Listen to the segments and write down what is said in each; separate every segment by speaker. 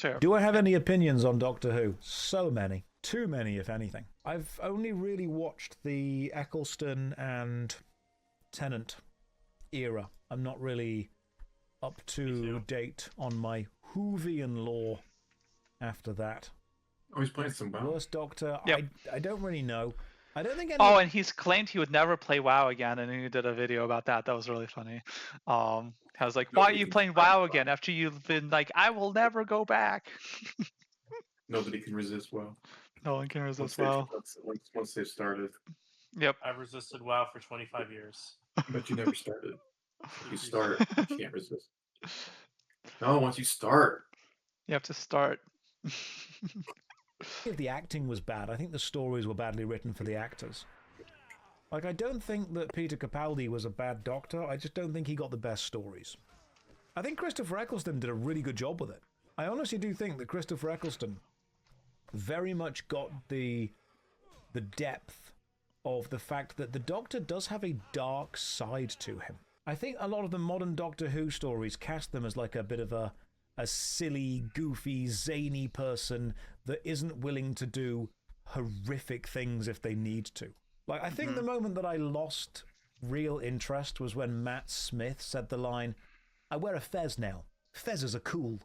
Speaker 1: Fair.
Speaker 2: Do I have any opinions on Doctor Who? So many. Too many, if anything. I've only really watched the Eccleston and Tennant era. I'm not really up to date on my Whovian lore after that.
Speaker 3: Oh, he's playing some WoW.
Speaker 2: Worst Doctor,
Speaker 1: Yep.
Speaker 2: I don't really know. I don't think any...
Speaker 1: Oh, and he's claimed he would never play WoW again, and he did a video about that. That was really funny. I was like, why are you playing WoW again after you've been like, I will never go back?
Speaker 3: Nobody can resist WoW.
Speaker 1: No one can resist
Speaker 3: Once
Speaker 1: WoW.
Speaker 3: once they've started.
Speaker 1: Yep.
Speaker 4: I've resisted WoW for 25 years.
Speaker 3: But you never started. You start, you can't resist. No, once you start.
Speaker 1: You have to start.
Speaker 2: If the acting was bad, I think the stories were badly written for the actors. Like, I don't think that Peter Capaldi was a bad Doctor. I just don't think he got the best stories. I think Christopher Eccleston did a really good job with it. I honestly do think that Christopher Eccleston very much got the depth of the fact that the Doctor does have a dark side to him. I think a lot of the modern Doctor Who stories cast them as like a bit of a silly, goofy, zany person that isn't willing to do horrific things if they need to. Like, I think the moment that I lost real interest was when Matt Smith said the line, I wear a fez now. Fezzes are cool.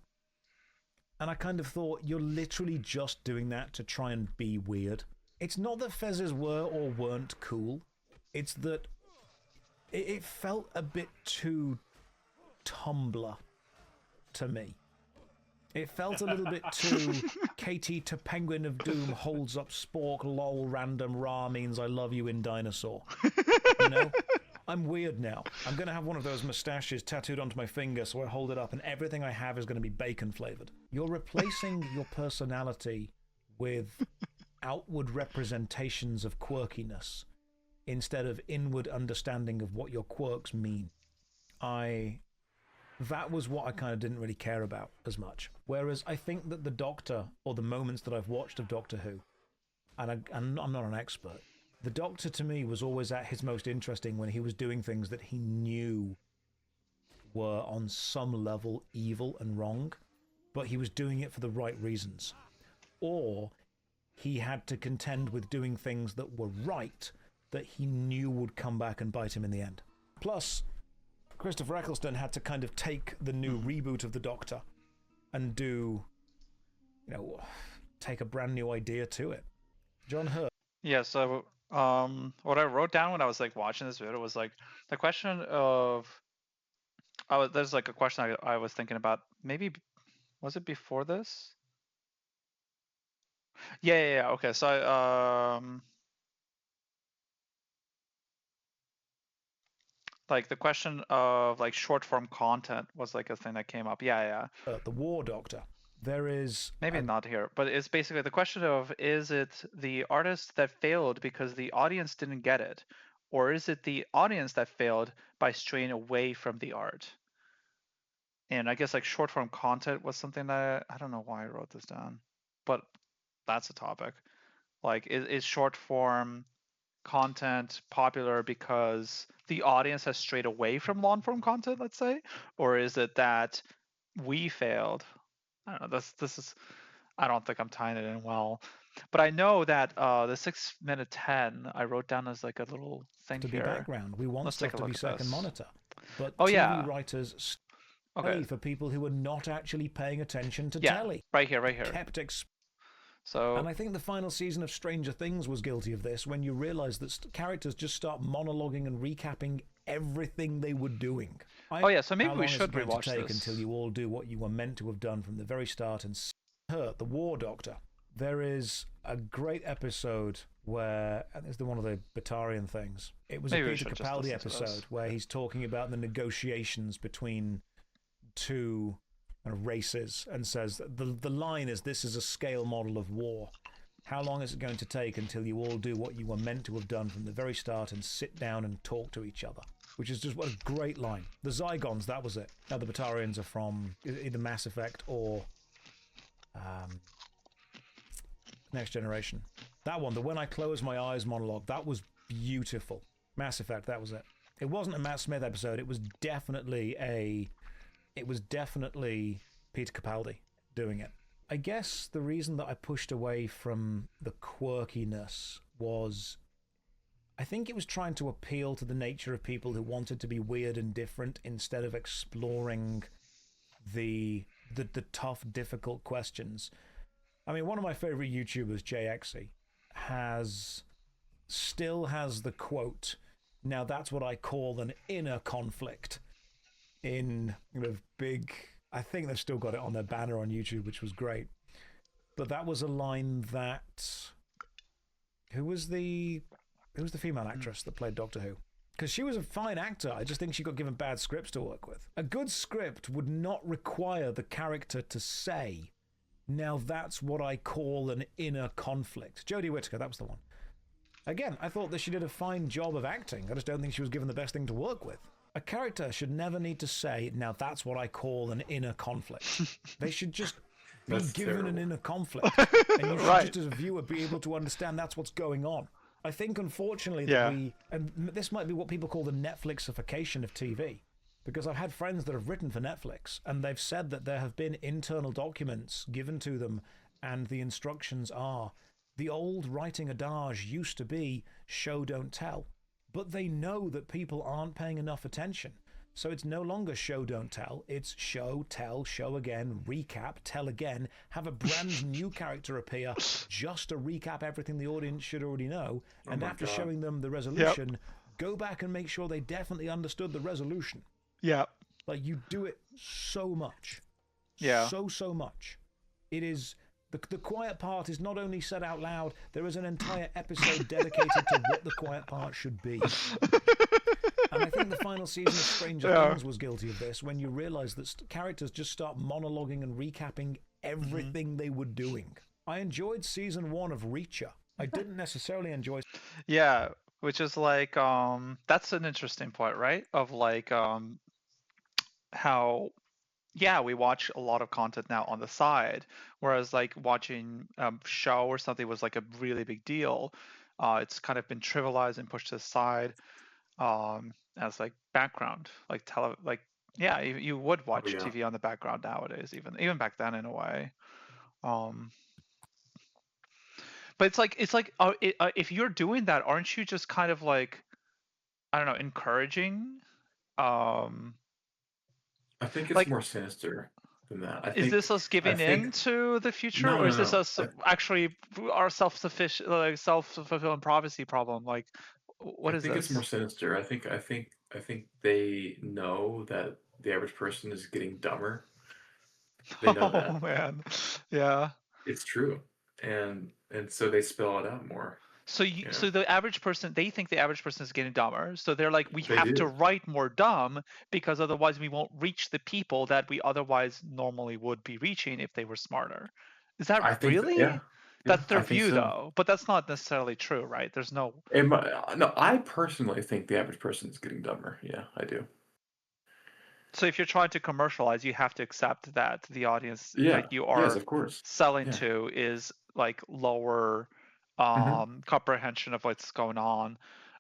Speaker 2: And I kind of thought, you're literally just doing that to try and be weird. It's not that fezzes were or weren't cool. It's that it felt a bit too Tumblr to me. It felt a little bit too Katie to Penguin of Doom holds up spork, lol, random, rah means I love you in dinosaur. You know? I'm weird now. I'm going to have one of those mustaches tattooed onto my finger so I hold it up and everything I have is going to be bacon flavored. You're replacing your personality with outward representations of quirkiness instead of inward understanding of what your quirks mean. That was what I kind of didn't really care about as much. Whereas I think that the Doctor, or the moments that I've watched of Doctor Who, and I'm not an expert, the Doctor to me was always at his most interesting when he was doing things that he knew were on some level evil and wrong, but he was doing it for the right reasons. Or he had to contend with doing things that were right that he knew would come back and bite him in the end. Plus, Christopher Eccleston had to kind of take the new reboot of the Doctor and take a brand new idea to it. John Hurt.
Speaker 1: Yeah, so what I wrote down when I was like watching this video was like the question of there's like a question I was thinking about. Maybe was it before this? Yeah. Okay, so like the question of like short form content was like a thing that came up. Yeah.
Speaker 2: The War Doctor. There is...
Speaker 1: Maybe not here, but it's basically the question of, is it the artist that failed because the audience didn't get it? Or is it the audience that failed by straying away from the art? And I guess like short form content was something that, I don't know why I wrote this down, but that's a topic. Like, is short form content popular because the audience has strayed away from long form content, let's say? Or is it that we failed? I don't know. This is. I don't think I'm tying it in well, but I know that the 6 minute 10 I wrote down as like a little thing
Speaker 2: to
Speaker 1: here.
Speaker 2: be background. We want stuff to be second monitor, but
Speaker 1: TV
Speaker 2: writers stay for people who are not actually paying attention to telly.
Speaker 1: Right here.
Speaker 2: Kept
Speaker 1: So,
Speaker 2: and I think the final season of Stranger Things was guilty of this when you realise that characters just start monologuing and recapping everything they were doing.
Speaker 1: So maybe we should rewatch
Speaker 2: this.
Speaker 1: This.
Speaker 2: Until you all do what you were meant to have done from the very start and hurt the War Doctor. There is a great episode where, and it's one of the Batarian things, it was
Speaker 1: maybe
Speaker 2: a Peter Capaldi episode where he's talking about the negotiations between two races and says the line is, this is a scale model of war. How long is it going to take until you all do what you were meant to have done from the very start and sit down and talk to each other? Which is just what a great line. The Zygons, that was it. Now the Batarians are from either Mass Effect or Next Generation. That one, the When I Close My Eyes monologue, that was beautiful. Mass Effect, that was it. It wasn't a Matt Smith episode. It was definitely Peter Capaldi doing it. I guess the reason that I pushed away from the quirkiness was I think it was trying to appeal to the nature of people who wanted to be weird and different instead of exploring the tough, difficult questions. I mean, one of my favorite YouTubers, JXy, has still has the quote. Now that's what I call an inner conflict in big. I think they've still got it on their banner on YouTube, which was great. But that was a line that who was the female actress that played Doctor Who? Because she was a fine actor. I just think she got given bad scripts to work with. A good script would not require the character to say, now that's what I call an inner conflict. Jodie Whittaker, that was the one. Again, I thought that she did a fine job of acting. I just don't think she was given the best thing to work with. A character should never need to say, now that's what I call an inner conflict. They should just be given
Speaker 3: terrible.
Speaker 2: an inner conflict. And you should
Speaker 1: Right.
Speaker 2: just, as a viewer, be able to understand that's what's going on. I think, unfortunately, that and this might be what people call the Netflixification of TV, because I've had friends that have written for Netflix, and they've said that there have been internal documents given to them, and the instructions are, the old writing adage used to be, show, don't tell. But they know that people aren't paying enough attention. So it's no longer show, don't tell. It's show, tell, show again, recap, tell again, have a brand new character appear just to recap everything the audience should already know. And after showing them the resolution, go back and make sure they definitely understood the resolution.
Speaker 1: Yeah.
Speaker 2: Like, you do it so much.
Speaker 1: Yeah.
Speaker 2: So much. It is... The quiet part is not only said out loud, there is an entire episode dedicated to what the quiet part should be. And I think the final season of Stranger Things was guilty of this, when you realise that characters just start monologuing and recapping everything they were doing. I enjoyed season 1 of Reacher. I didn't necessarily enjoy...
Speaker 1: Yeah, which is like that's an interesting point, right? Of like how we watch a lot of content now on the side, whereas like watching show or something was like a really big deal. It's kind of been trivialized and pushed to the side as like background, like you would watch
Speaker 3: yeah.
Speaker 1: TV on the background nowadays, even back then in a way. But it's like if you're doing that, aren't you just kind of like, I don't know, encouraging?
Speaker 3: I think it's
Speaker 1: Like,
Speaker 3: more sinister than that.
Speaker 1: is this us
Speaker 3: I
Speaker 1: giving
Speaker 3: think
Speaker 1: in to the future,
Speaker 3: no,
Speaker 1: or
Speaker 3: no,
Speaker 1: is this
Speaker 3: no.
Speaker 1: us actually our self-sufficient, like self-fulfilling prophecy problem? Like,
Speaker 3: I
Speaker 1: what is
Speaker 3: think it's more
Speaker 1: this?
Speaker 3: sinister. I think they know that the average person is getting dumber. They know
Speaker 1: Oh
Speaker 3: that.
Speaker 1: man, yeah.
Speaker 3: It's true. And so they spell it out more.
Speaker 1: So so the average person, they think the average person is getting dumber. So they're like, we
Speaker 3: They
Speaker 1: have to
Speaker 3: do.
Speaker 1: write more dumb because otherwise we won't reach the people that we otherwise normally would be reaching if they were smarter. Is that
Speaker 3: I think
Speaker 1: really?
Speaker 3: yeah,
Speaker 1: That's their
Speaker 3: I think
Speaker 1: view
Speaker 3: so.
Speaker 1: though, but that's not necessarily true, right? There's no.
Speaker 3: No, I personally think the average person is getting dumber. Yeah, I do.
Speaker 1: So if you're trying to commercialize, you have to accept that the audience
Speaker 3: Yeah.
Speaker 1: that you
Speaker 3: Yes,
Speaker 1: are
Speaker 3: of course.
Speaker 1: selling
Speaker 3: Yeah.
Speaker 1: to is like lower
Speaker 3: Hmm.
Speaker 1: comprehension of what's going on.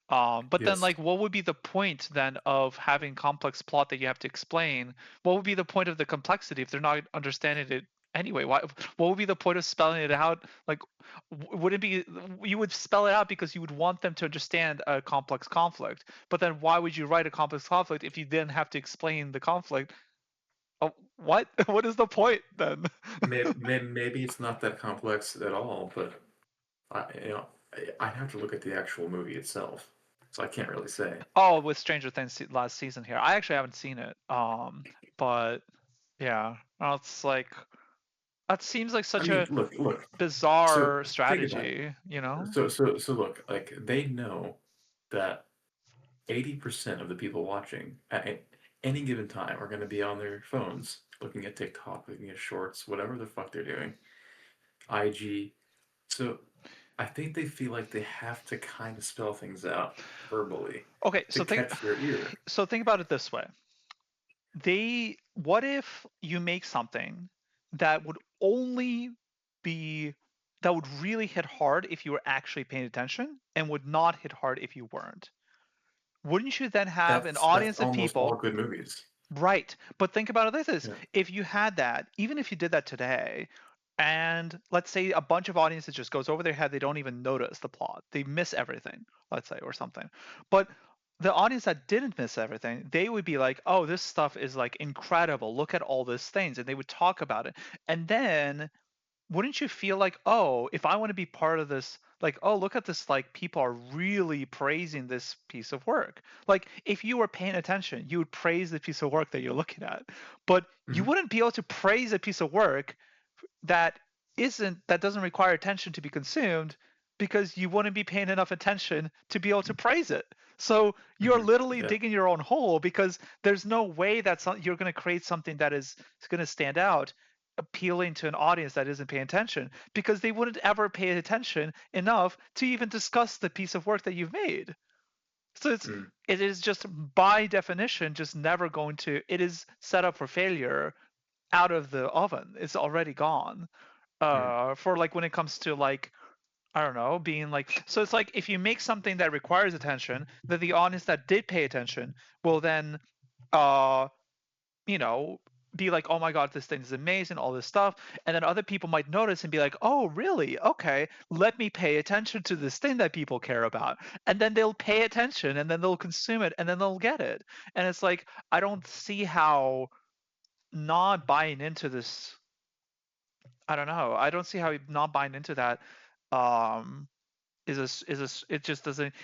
Speaker 1: But then,
Speaker 3: Yes.
Speaker 1: like, what would be the point then of having complex plot that you have to explain? What would be the point of the complexity if they're not understanding it anyway? What would be the point of spelling it out? Like, would it be you would spell it out because you would want them to understand a complex conflict? But then, why would you write a complex conflict if you then have to explain the conflict? Oh, what? What is the point then?
Speaker 3: Maybe it's not that complex at all, but I have to look at the actual movie itself, so I can't really say.
Speaker 1: Oh, with Stranger Things last season here. I actually haven't seen it. But yeah, it's like that seems like
Speaker 3: I
Speaker 1: such
Speaker 3: mean,
Speaker 1: a
Speaker 3: look. So
Speaker 1: bizarre
Speaker 3: think about it.
Speaker 1: strategy, you know?
Speaker 3: So look, like they know that 80% of the people watching at any given time are going to be on their phones, looking at TikTok, looking at shorts, whatever the fuck they're doing, IG. So I think they feel like they have to kind of spell things out verbally
Speaker 1: Okay,
Speaker 3: to catch their ear.
Speaker 1: so think about it this way. What if you make something that would only be that would really hit hard if you were actually paying attention and would not hit hard if you weren't? Wouldn't you then have an
Speaker 3: That's
Speaker 1: audience of
Speaker 3: almost all
Speaker 1: people?
Speaker 3: good movies.
Speaker 1: Right. But think about it like this.
Speaker 3: Yeah.
Speaker 1: If you had that, even if you did that today, and let's say a bunch of audiences just goes over their head, they don't even notice the plot, they miss everything, let's say, or something. But the audience that didn't miss everything, they would be like, oh, this stuff is like incredible, look at all these things, and they would talk about it. And then wouldn't you feel like, oh, if I want to be part of this, like, oh, look at this, like, people are really praising this piece of work. Like, if you were paying attention, you would praise the piece of work that you're looking at. But you
Speaker 3: Hmm.
Speaker 1: wouldn't be able to praise a piece of work that doesn't require attention to be consumed, because you wouldn't be paying enough attention to be able to praise it. So you're
Speaker 3: Hmm.
Speaker 1: literally
Speaker 3: Yeah.
Speaker 1: digging your own hole, because there's no way that you're going to create something that is going to stand out, appealing to an audience that isn't paying attention, because they wouldn't ever pay attention enough to even discuss the piece of work that you've made. So
Speaker 3: Mm.
Speaker 1: it is just by definition just never going to, it is set up for failure out of the oven. It's already gone.
Speaker 3: Mm.
Speaker 1: For like when it comes to like, I don't know, being like, so it's like if you make something that requires attention, then the audience that did pay attention will then uh you know, be like, oh my god, this thing is amazing, all this stuff. And then other people might notice and be like, oh really, okay, let me pay attention to this thing that people care about. And then they'll pay attention, and then they'll consume it, and then they'll get it. And it's like, I don't see how not buying into this, I don't know, I don't see how not buying into that um it just doesn't,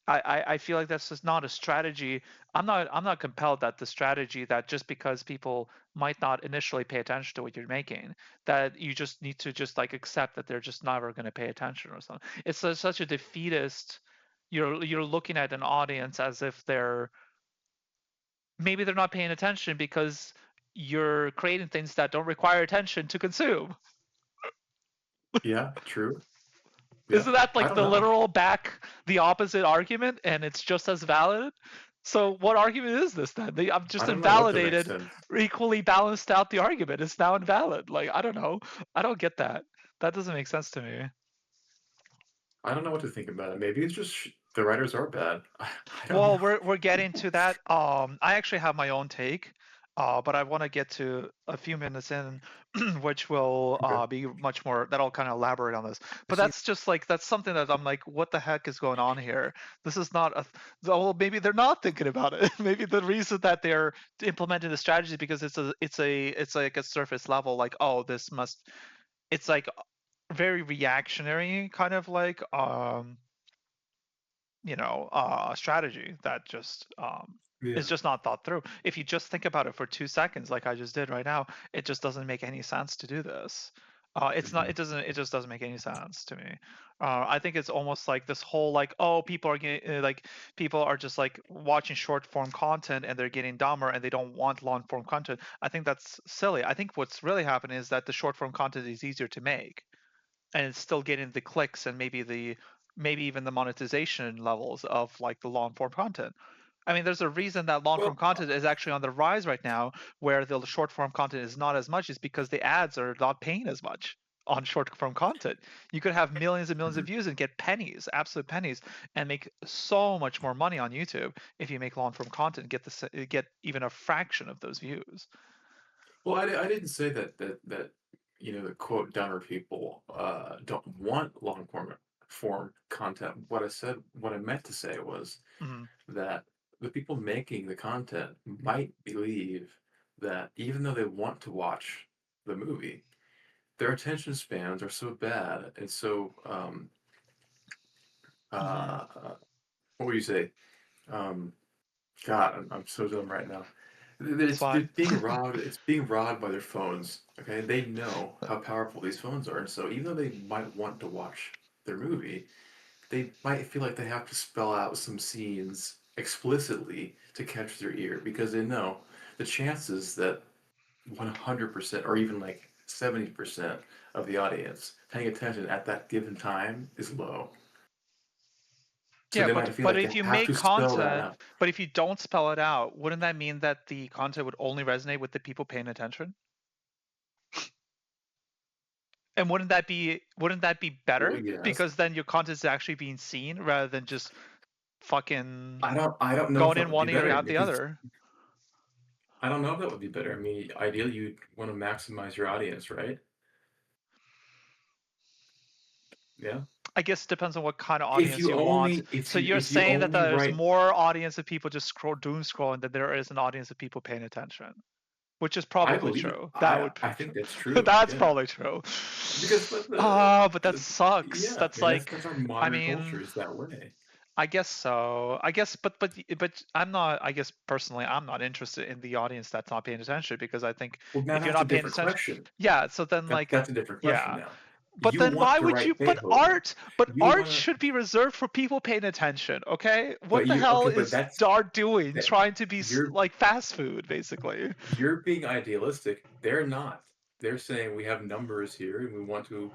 Speaker 1: I feel like that's just not a strategy. I'm not compelled that the strategy that just because people might not initially pay attention to what you're making, that you just need to just like accept that they're just never going to pay attention or something. It's such a defeatist. You're looking at an audience as if they're, maybe they're not paying attention because you're creating things that don't require attention to consume.
Speaker 3: Yeah. True. Yeah.
Speaker 1: Isn't that
Speaker 3: I
Speaker 1: like
Speaker 3: don't
Speaker 1: the
Speaker 3: know.
Speaker 1: literal back the opposite argument, and it's just as valid? So what argument is this then? I've
Speaker 3: I
Speaker 1: just
Speaker 3: don't know what to make
Speaker 1: invalidated,
Speaker 3: sense.
Speaker 1: equally balanced out the argument. It's now invalid. Like, I don't know. I don't get that. That doesn't make sense to me.
Speaker 3: I don't know what to think about it. Maybe it's just the writers are bad. I don't
Speaker 1: Well,
Speaker 3: know.
Speaker 1: we're getting to that. I actually have my own take, but I want to get to a few minutes in, which will
Speaker 3: Okay.
Speaker 1: be much more. That'll kind of elaborate on this.
Speaker 2: It
Speaker 1: But
Speaker 2: seems
Speaker 1: that's just like, that's something that I'm like, what the heck is going on here? This is not a. Well, maybe they're not thinking about it. Maybe the reason that they're implementing the strategy is because it's like a surface level. Like, oh, this must. It's like very reactionary, kind of like strategy that just is
Speaker 3: Yeah.
Speaker 1: just not thought through. If you just think about it for 2 seconds, like I just did right now, it just doesn't make any sense to do this. It's not.
Speaker 3: Hmm.
Speaker 1: It doesn't. It just doesn't make any sense to me. I think it's almost like this whole like, oh, people are getting like, people are just like watching short form content and they're getting dumber and they don't want long form content. I think that's silly. I think what's really happening is that the short form content is easier to make, and it's still getting the clicks and maybe even the monetization levels of like the long form content. I mean, there's a reason that long form
Speaker 3: Well,
Speaker 1: content is actually on the rise right now, where the short form content is not as much, is because the ads are not paying as much on short form content. You could have millions and millions of
Speaker 3: mhm.
Speaker 1: views and get pennies, absolute pennies, and make so much more money on YouTube if you make long form content, get even a fraction of those views.
Speaker 3: Well, I didn't say that the quote dumber people don't want long form content. What I meant to say was
Speaker 1: Mhm.
Speaker 3: that the people making the content might believe that even though they want to watch the movie, their attention spans are so bad and so
Speaker 1: Mhm.
Speaker 3: uh, what would you say? Um, God, I'm so dumb right now.
Speaker 1: It's
Speaker 3: They're
Speaker 1: fine.
Speaker 3: being robbed. It's being robbed by their phones. Okay, they know how powerful these phones are, and so even though they might want to watch their movie, they might feel like they have to spell out some scenes explicitly to catch their ear because they know the chances that 100% or even like 70% of the audience paying attention at that given time is low. So
Speaker 1: Yeah,
Speaker 3: they
Speaker 1: but
Speaker 3: might feel
Speaker 1: but
Speaker 3: like they
Speaker 1: if you
Speaker 3: have
Speaker 1: make
Speaker 3: to spell that
Speaker 1: content,
Speaker 3: out.
Speaker 1: but if you don't spell it out, wouldn't that mean that the content would only resonate with the people paying attention? And wouldn't that be
Speaker 3: Well,
Speaker 1: better?
Speaker 3: yes.
Speaker 1: Because then your content is actually being seen rather than just fucking
Speaker 3: I don't know if
Speaker 1: going
Speaker 3: that
Speaker 1: in
Speaker 3: would be
Speaker 1: one ear
Speaker 3: better
Speaker 1: out the
Speaker 3: because
Speaker 1: other.
Speaker 3: I don't know if that would be better. I mean, ideally you'd want to maximize your audience, right? Yeah.
Speaker 1: I guess it depends on what kind of
Speaker 3: If
Speaker 1: audience
Speaker 3: you
Speaker 1: you want.
Speaker 3: only if
Speaker 1: So
Speaker 3: you
Speaker 1: you're
Speaker 3: if you
Speaker 1: saying that
Speaker 3: only
Speaker 1: there's
Speaker 3: write,
Speaker 1: more audience of people just doom scrolling than there is an audience of people paying attention, which is
Speaker 3: I
Speaker 1: probably
Speaker 3: believe it.
Speaker 1: true. That
Speaker 3: I
Speaker 1: would
Speaker 3: I
Speaker 1: be
Speaker 3: think
Speaker 1: true.
Speaker 3: that's true.
Speaker 1: That's
Speaker 3: Yeah.
Speaker 1: probably true.
Speaker 3: Because
Speaker 1: But that sucks.
Speaker 3: yeah,
Speaker 1: That's
Speaker 3: and
Speaker 1: like,
Speaker 3: that's our
Speaker 1: I
Speaker 3: modern culture
Speaker 1: mean,
Speaker 3: is that way.
Speaker 1: I guess so. I guess, but I'm not. I guess personally, I'm not interested in the audience that's not paying attention because I think
Speaker 3: Well, now
Speaker 1: if you're
Speaker 3: that's a
Speaker 1: not paying
Speaker 3: different
Speaker 1: attention,
Speaker 3: question.
Speaker 1: yeah. So then, like,
Speaker 3: That's a different question
Speaker 1: yeah.
Speaker 3: now.
Speaker 1: But
Speaker 3: You
Speaker 1: then
Speaker 3: want
Speaker 1: why
Speaker 3: to
Speaker 1: would you?
Speaker 3: write Beethoven.
Speaker 1: But
Speaker 3: You
Speaker 1: art
Speaker 3: want to,
Speaker 1: should be reserved for people paying attention. Okay, what
Speaker 3: but
Speaker 1: the
Speaker 3: you
Speaker 1: hell
Speaker 3: okay, but
Speaker 1: is
Speaker 3: that's
Speaker 1: art doing?
Speaker 3: that
Speaker 1: Trying to be
Speaker 3: you're
Speaker 1: like fast food, basically.
Speaker 3: you're being idealistic. They're not. They're saying we have numbers here and we want to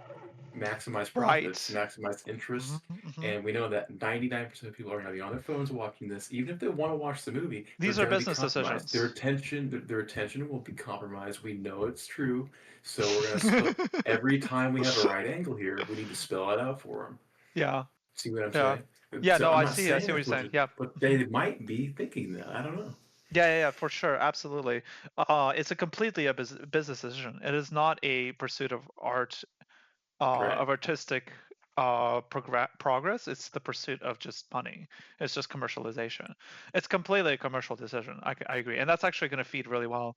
Speaker 3: maximize profits,
Speaker 1: Right.
Speaker 3: maximize
Speaker 1: Hmm.
Speaker 3: interest,
Speaker 1: Hmm.
Speaker 3: and we know that 99% of people are going to be on their phones watching this. Even if they want to watch the movie, they're
Speaker 1: These are
Speaker 3: going to be
Speaker 1: business
Speaker 3: compromised. Their
Speaker 1: decisions.
Speaker 3: attention, their attention will be compromised. We know it's true, so we're going to spell every time we have a right angle here. We need to spell it out for them.
Speaker 1: Yeah.
Speaker 3: See what I'm
Speaker 1: Yeah.
Speaker 3: saying?
Speaker 1: Yeah.
Speaker 3: So
Speaker 1: No,
Speaker 3: I'm
Speaker 1: I
Speaker 3: not
Speaker 1: see. I
Speaker 3: saying
Speaker 1: see what you're
Speaker 3: that's what
Speaker 1: saying.
Speaker 3: you,
Speaker 1: Yeah.
Speaker 3: but
Speaker 1: Hmm.
Speaker 3: they might be thinking that. I don't know.
Speaker 1: Yeah, yeah, yeah, for sure, absolutely. It's a completely a business decision. It is not a pursuit of art,
Speaker 3: Right.
Speaker 1: of artistic progress. It's the pursuit of just money. It's just commercialization. It's completely a commercial decision. I agree, and that's actually going to feed really well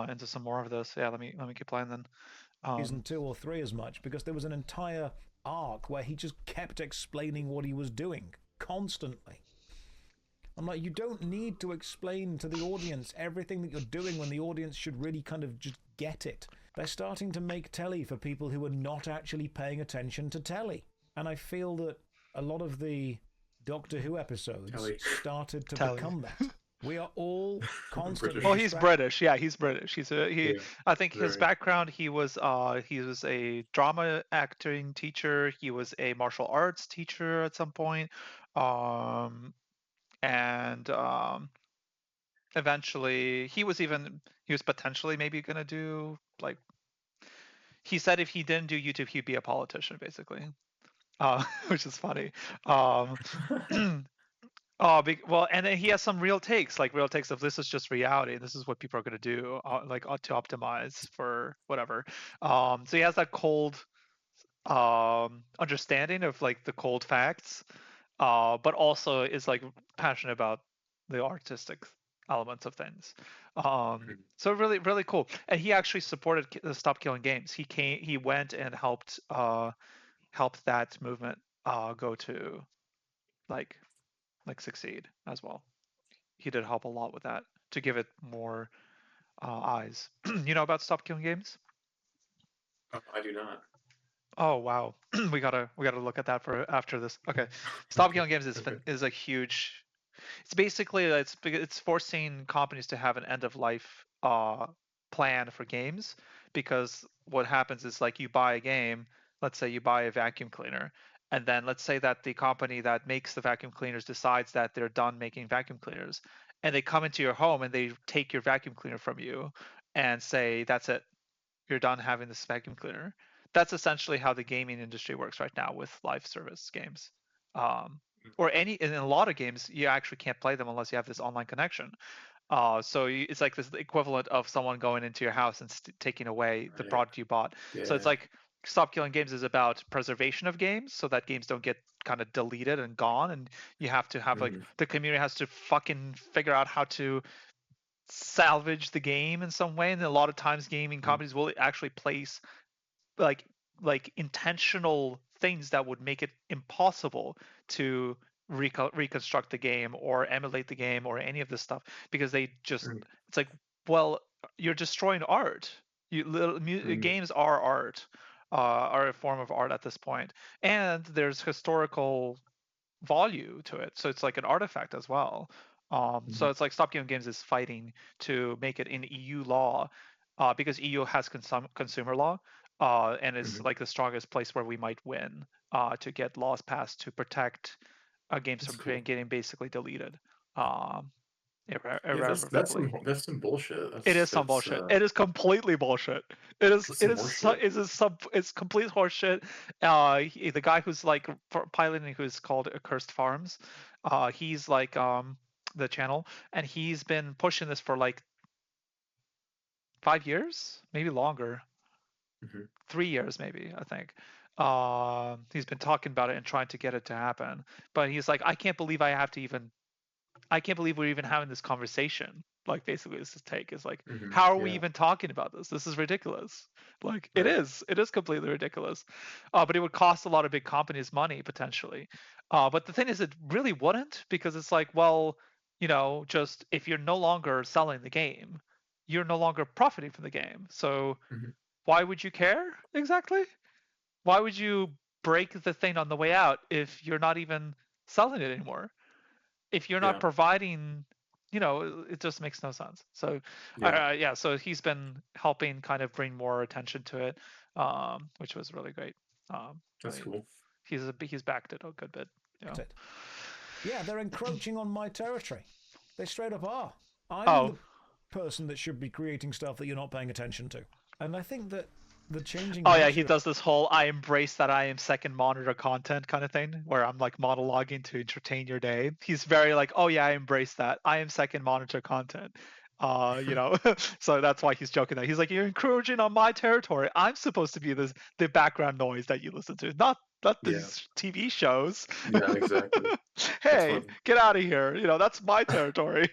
Speaker 1: into some more of this. Yeah, let me keep playing then.
Speaker 2: Season
Speaker 1: Um,
Speaker 2: 2 or 3 as much because there was an entire arc where he just kept explaining what he was doing constantly. I'm like, you don't need to explain to the audience everything that you're doing when the audience should really kind of just get it. They're starting to make telly for people who are not actually paying attention to telly. And I feel that a lot of the Doctor Who episodes
Speaker 3: Kelly.
Speaker 2: started to
Speaker 1: Tally.
Speaker 2: become that. We are all constantly
Speaker 1: Well,
Speaker 3: British.
Speaker 1: he's
Speaker 2: distracted.
Speaker 1: British. Yeah, he's British. He.
Speaker 3: Yeah.
Speaker 1: I think his
Speaker 3: Very.
Speaker 1: background. He was a drama acting teacher. He was a martial arts teacher at some point. Um, and eventually he was potentially maybe gonna do like he said if he didn't do YouTube he'd be a politician basically, which is funny. Um, well, and then he has some real takes of this is just reality. This is what people are gonna do, to optimize for whatever. So he has that cold understanding of like the cold facts, but also is like passionate about the artistic elements of things. So really, really cool. And he actually supported Stop Killing Games. He went and helped that movement go to like succeed as well. He did help a lot with that to give it more eyes. You know about Stop Killing Games?
Speaker 3: Oh, I do not.
Speaker 1: Oh wow, we gotta look at that for after this. Okay, Stop
Speaker 3: Okay.
Speaker 1: Killing Games
Speaker 3: Okay.
Speaker 1: is a huge. It's basically it's forcing companies to have an end of life plan for games because what happens is like you buy a game, let's say you buy a vacuum cleaner, and then let's say that the company that makes the vacuum cleaners decides that they're done making vacuum cleaners, and they come into your home and they take your vacuum cleaner from you and say that's it, you're done having this vacuum cleaner. That's essentially how the gaming industry works right now with live service games. Um, or any in a lot of games, you actually can't play them unless you have this online connection. So it's like this equivalent of someone going into your house and taking away the
Speaker 3: Right.
Speaker 1: product you bought. So it's
Speaker 3: Yeah.
Speaker 1: like Stop Killing Games is about preservation of games so that games don't get kind of deleted and gone, and you have to have like
Speaker 3: Mhm.
Speaker 1: the community has to fucking figure out how to salvage the game in some way. And a lot of times, gaming
Speaker 3: Mhm.
Speaker 1: companies will actually place like intentional things that would make it impossible to reconstruct the game or emulate the game or any of this stuff because they just
Speaker 3: Mhm.
Speaker 1: it's like, well, you're destroying art.
Speaker 3: Mhm.
Speaker 1: Games are art, are a form of art at this point, and there's historical value to it. So it's like an artifact as well. So
Speaker 3: Mhm.
Speaker 1: it's like Stop Giving Games is fighting to make it in EU law, because EU has consumer law, and is
Speaker 3: Mhm.
Speaker 1: like the strongest place where we might win to get laws passed to protect games
Speaker 3: That's
Speaker 1: from
Speaker 3: cool.
Speaker 1: getting basically deleted um,
Speaker 3: Yeah,
Speaker 1: irreversibly.
Speaker 3: that's some bullshit.
Speaker 1: It is some
Speaker 3: That's
Speaker 1: bullshit. It is completely bullshit. It is.
Speaker 3: that's
Speaker 1: It
Speaker 3: some
Speaker 1: is.
Speaker 3: horseshit.
Speaker 1: It is some. It's complete horseshit. The guy who's like piloting, who's called Accursed Farms, he's like the channel, and he's been pushing this for like 5 years, maybe longer. 3 years maybe, I think. He's been talking about it and trying to get it to happen, but he's like, I can't believe we're even having this conversation. Like, basically, this is take is like, how are we
Speaker 3: Yeah.
Speaker 1: even talking about this? This is ridiculous. Like,
Speaker 3: Right.
Speaker 1: it is completely ridiculous. But it would cost a lot of big companies money potentially. But the thing is, it really wouldn't, because it's like, well, just if you're no longer selling the game, you're no longer profiting from the game. So
Speaker 3: Hmm.
Speaker 1: why would you care exactly? Why would you break the thing on the way out if you're not even selling it anymore? If you're not
Speaker 3: Yeah.
Speaker 1: providing, it just makes no sense. So
Speaker 3: Yeah.
Speaker 1: yeah, so he's been helping kind of bring more attention to it, which was really great. I
Speaker 3: That's
Speaker 1: mean,
Speaker 3: cool.
Speaker 1: he's backed it a good bit. Yeah.
Speaker 2: It. Yeah, they're encroaching on my territory. They straight up are. I'm
Speaker 1: Oh,
Speaker 2: the person that should be creating stuff that you're not paying attention to. And I think that the changing
Speaker 1: oh yeah, he
Speaker 2: nature.
Speaker 1: does this whole "I embrace that I am second monitor content" kind of thing, where I'm like monologuing to entertain your day. He's very like, "Oh yeah, I embrace that. I am second monitor content." So that's why he's joking that he's like, "You're encroaching on my territory. I'm supposed to be the background noise that you listen to, not
Speaker 3: Yeah.
Speaker 1: these TV shows."
Speaker 3: Yeah. Exactly. That's
Speaker 1: Hey,
Speaker 3: funny.
Speaker 1: get out of here. That's my territory.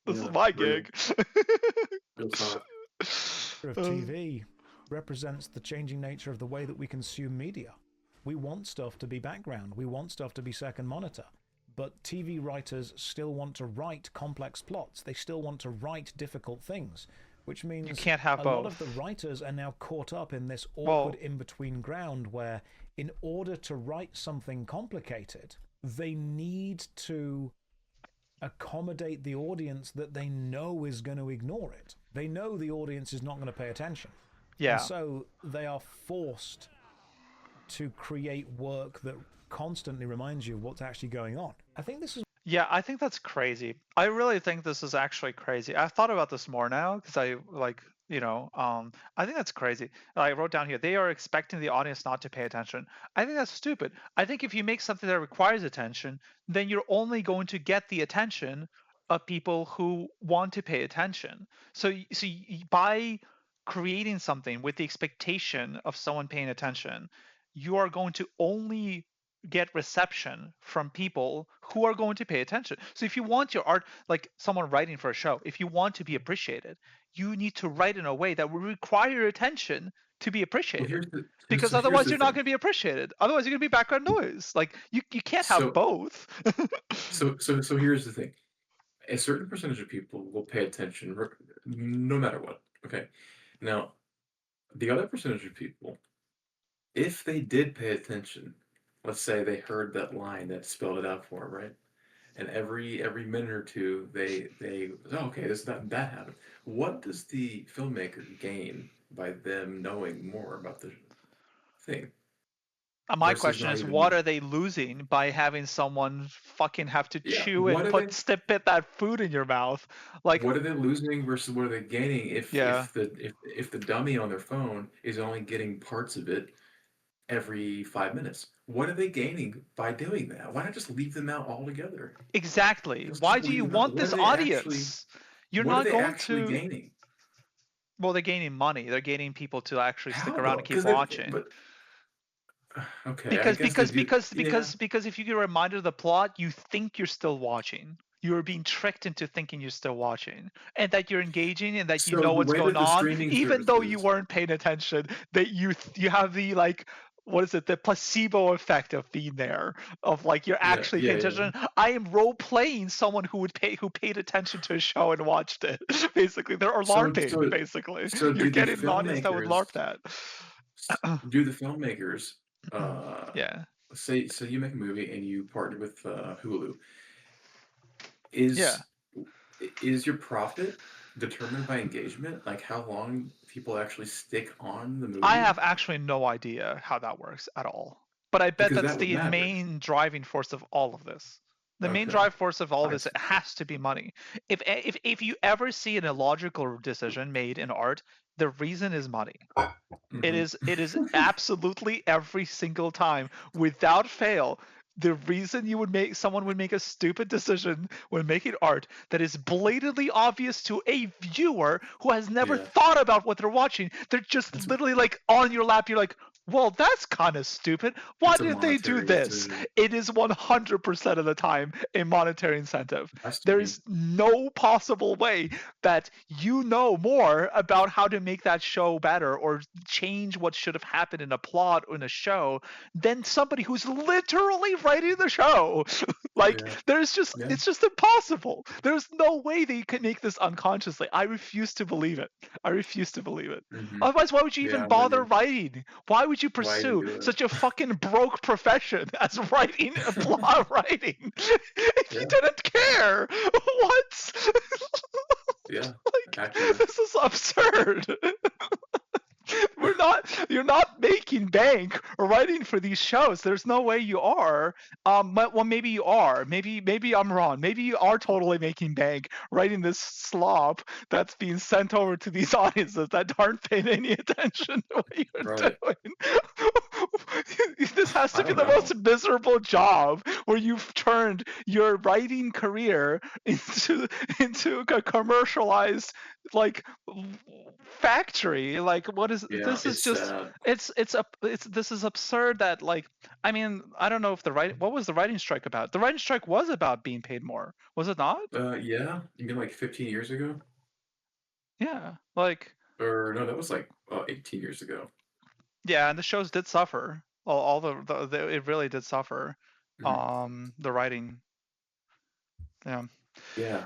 Speaker 1: This is
Speaker 3: Yeah.
Speaker 1: my
Speaker 3: Real.
Speaker 1: gig.
Speaker 3: Real talk.
Speaker 2: Of TV represents the changing nature of the way that we consume media. We want stuff to be background, we want stuff to be second monitor. But TV writers still want to write complex plots, they still want to write difficult things, which
Speaker 1: You
Speaker 2: means
Speaker 1: can't have
Speaker 2: a lot of the
Speaker 1: both.
Speaker 2: writers are now caught up in this awkward
Speaker 1: Well,
Speaker 2: in between ground where, in order to write something complicated, they need to accommodate the audience that they know is going to ignore it. They know the audience is not going to pay attention. And
Speaker 1: yeah.
Speaker 2: so they are forced to create work that constantly reminds you of what's actually going on. I think this is.
Speaker 1: Yeah, I think that's crazy. I really think this is actually crazy. I've thought about this more now because I like, I think that's crazy. I wrote down here, they are expecting the audience not to pay attention. I think that's stupid. I think if you make something that requires attention, then you're only going to get the attention of people who want to pay attention. By creating something with the expectation of someone paying attention, you are going to only get reception from people who are going to pay attention. So if you want your art, like someone writing for a show, if you want to be appreciated, you need to write in a way that will require attention to be
Speaker 3: Well,
Speaker 1: appreciated.
Speaker 3: here's the
Speaker 1: Because
Speaker 3: here's
Speaker 1: otherwise
Speaker 3: the
Speaker 1: you're not
Speaker 3: thing.
Speaker 1: going to be appreciated. Otherwise you're going to be background noise. Like you can't have
Speaker 3: So
Speaker 1: both.
Speaker 3: so here's the thing. A certain percentage of people will pay attention no matter what. Okay. Now, the other percentage of people, if they did pay attention, let's say they heard that line that spelled it out for them, right? And every minute or two, they oh, okay, this that happened. What does the filmmaker gain by them knowing more about the thing
Speaker 1: My
Speaker 3: versus
Speaker 1: question
Speaker 3: not
Speaker 1: is,
Speaker 3: even
Speaker 1: what are they losing by having someone fucking have to
Speaker 3: yeah?
Speaker 1: chew and spit that food in your mouth? Like,
Speaker 3: What are they losing versus what are they gaining if
Speaker 1: yeah,
Speaker 3: if the dummy on their phone is only getting parts of it every 5 minutes? What are they gaining by doing that? Why not just leave them out altogether?
Speaker 1: exactly. Why
Speaker 3: Just
Speaker 1: do you
Speaker 3: leave them out.
Speaker 1: want this audience? You're
Speaker 3: What are
Speaker 1: not
Speaker 3: they
Speaker 1: going
Speaker 3: actually
Speaker 1: to.
Speaker 3: gaining?
Speaker 1: Well, they're gaining money. They're gaining people to actually stick
Speaker 3: How
Speaker 1: around
Speaker 3: though?
Speaker 1: and keep
Speaker 3: Because they
Speaker 1: watching.
Speaker 3: but okay, I
Speaker 1: Because
Speaker 3: guess they
Speaker 1: because
Speaker 3: do.
Speaker 1: because
Speaker 3: Yeah.
Speaker 1: because because if you get reminded of the plot, you think you're still watching. You're being tricked into thinking you're still watching, and that you're engaging, and that you
Speaker 3: So
Speaker 1: know
Speaker 3: the
Speaker 1: what's
Speaker 3: way
Speaker 1: going
Speaker 3: that the
Speaker 1: on,
Speaker 3: streaming
Speaker 1: even though you
Speaker 3: services,
Speaker 1: weren't paying attention. That you have the like, what is it? The placebo effect of being there, of like you're
Speaker 3: yeah,
Speaker 1: actually
Speaker 3: yeah,
Speaker 1: paying
Speaker 3: yeah.
Speaker 1: attention. I am role playing someone who paid attention to a show and watched it. Basically, they're
Speaker 3: So
Speaker 1: LARPing.
Speaker 3: so
Speaker 1: Basically,
Speaker 3: so
Speaker 1: you're
Speaker 3: do the
Speaker 1: getting an audience that would
Speaker 3: filmmakers
Speaker 1: LARP that.
Speaker 3: do the filmmakers
Speaker 1: Yeah.
Speaker 3: say so you make a movie and you partner with Hulu.
Speaker 1: Yeah.
Speaker 3: Is is your profit determined by engagement? Like how long people actually stick on the
Speaker 1: I
Speaker 3: movie?
Speaker 1: have actually no idea how that works at all. But I bet
Speaker 3: Because
Speaker 1: that's
Speaker 3: that would
Speaker 1: the
Speaker 3: matter.
Speaker 1: main driving force of all of this. The main
Speaker 3: Okay.
Speaker 1: drive force of all of
Speaker 3: I
Speaker 1: this
Speaker 3: see.
Speaker 1: has to be money. If you ever see an illogical decision made in art, the reason is money.
Speaker 3: Hmm.
Speaker 1: It is absolutely every single time, without fail. the reason someone would make a stupid decision when making art that is blatantly obvious to a viewer who has never
Speaker 3: Yeah.
Speaker 1: thought about what they're watching. They're just
Speaker 3: It's a,
Speaker 1: literally like on your lap. You're like, well, that's kind of stupid. Why
Speaker 3: it's a
Speaker 1: did they do
Speaker 3: monetary
Speaker 1: this?
Speaker 3: incentive.
Speaker 1: It is 100% of the time a monetary incentive.
Speaker 3: It has to
Speaker 1: There
Speaker 3: be.
Speaker 1: is no possible way that you know more about how to make that show better or change what should have happened in a plot or in a show than somebody who's literally writing the show. Like
Speaker 3: Yeah. Yeah.
Speaker 1: it's just impossible. There's no way that you can make this unconsciously. I refuse to believe it. I refuse to believe it.
Speaker 3: Hmm.
Speaker 1: Otherwise, why would you
Speaker 3: Yeah,
Speaker 1: even
Speaker 3: I'm with
Speaker 1: bother
Speaker 3: you.
Speaker 1: writing? Why would you
Speaker 3: Why even
Speaker 1: pursue
Speaker 3: do it?
Speaker 1: such a fucking broke profession as writing plot writing if you
Speaker 3: Yeah.
Speaker 1: didn't care? What?
Speaker 3: Yeah.
Speaker 1: Like,
Speaker 3: Accurate.
Speaker 1: this is absurd. You're not making bank writing for these shows. There's no way you are. Well, maybe you are. Maybe I'm wrong. Maybe you are totally making bank writing this slop that's being sent over to these audiences that aren't paying any attention to what you're
Speaker 3: Right.
Speaker 1: doing. This has
Speaker 3: I
Speaker 1: to be
Speaker 3: don't
Speaker 1: the
Speaker 3: know.
Speaker 1: most miserable job where you've turned your writing career into a commercialized like factory. Like, what is
Speaker 3: Yeah,
Speaker 1: this? Is
Speaker 3: it's
Speaker 1: just
Speaker 3: sad.
Speaker 1: it's this is absurd. That, like, I mean, I don't know if what was the writing strike about? The writing strike was about being paid more, was it not?
Speaker 3: Yeah. You mean like 15 years ago?
Speaker 1: Yeah, like,
Speaker 3: Or no, that was like 18 years ago.
Speaker 1: yeah, and the shows did suffer. All the it really did suffer.
Speaker 3: Hmm.
Speaker 1: The writing, yeah.
Speaker 3: Yeah.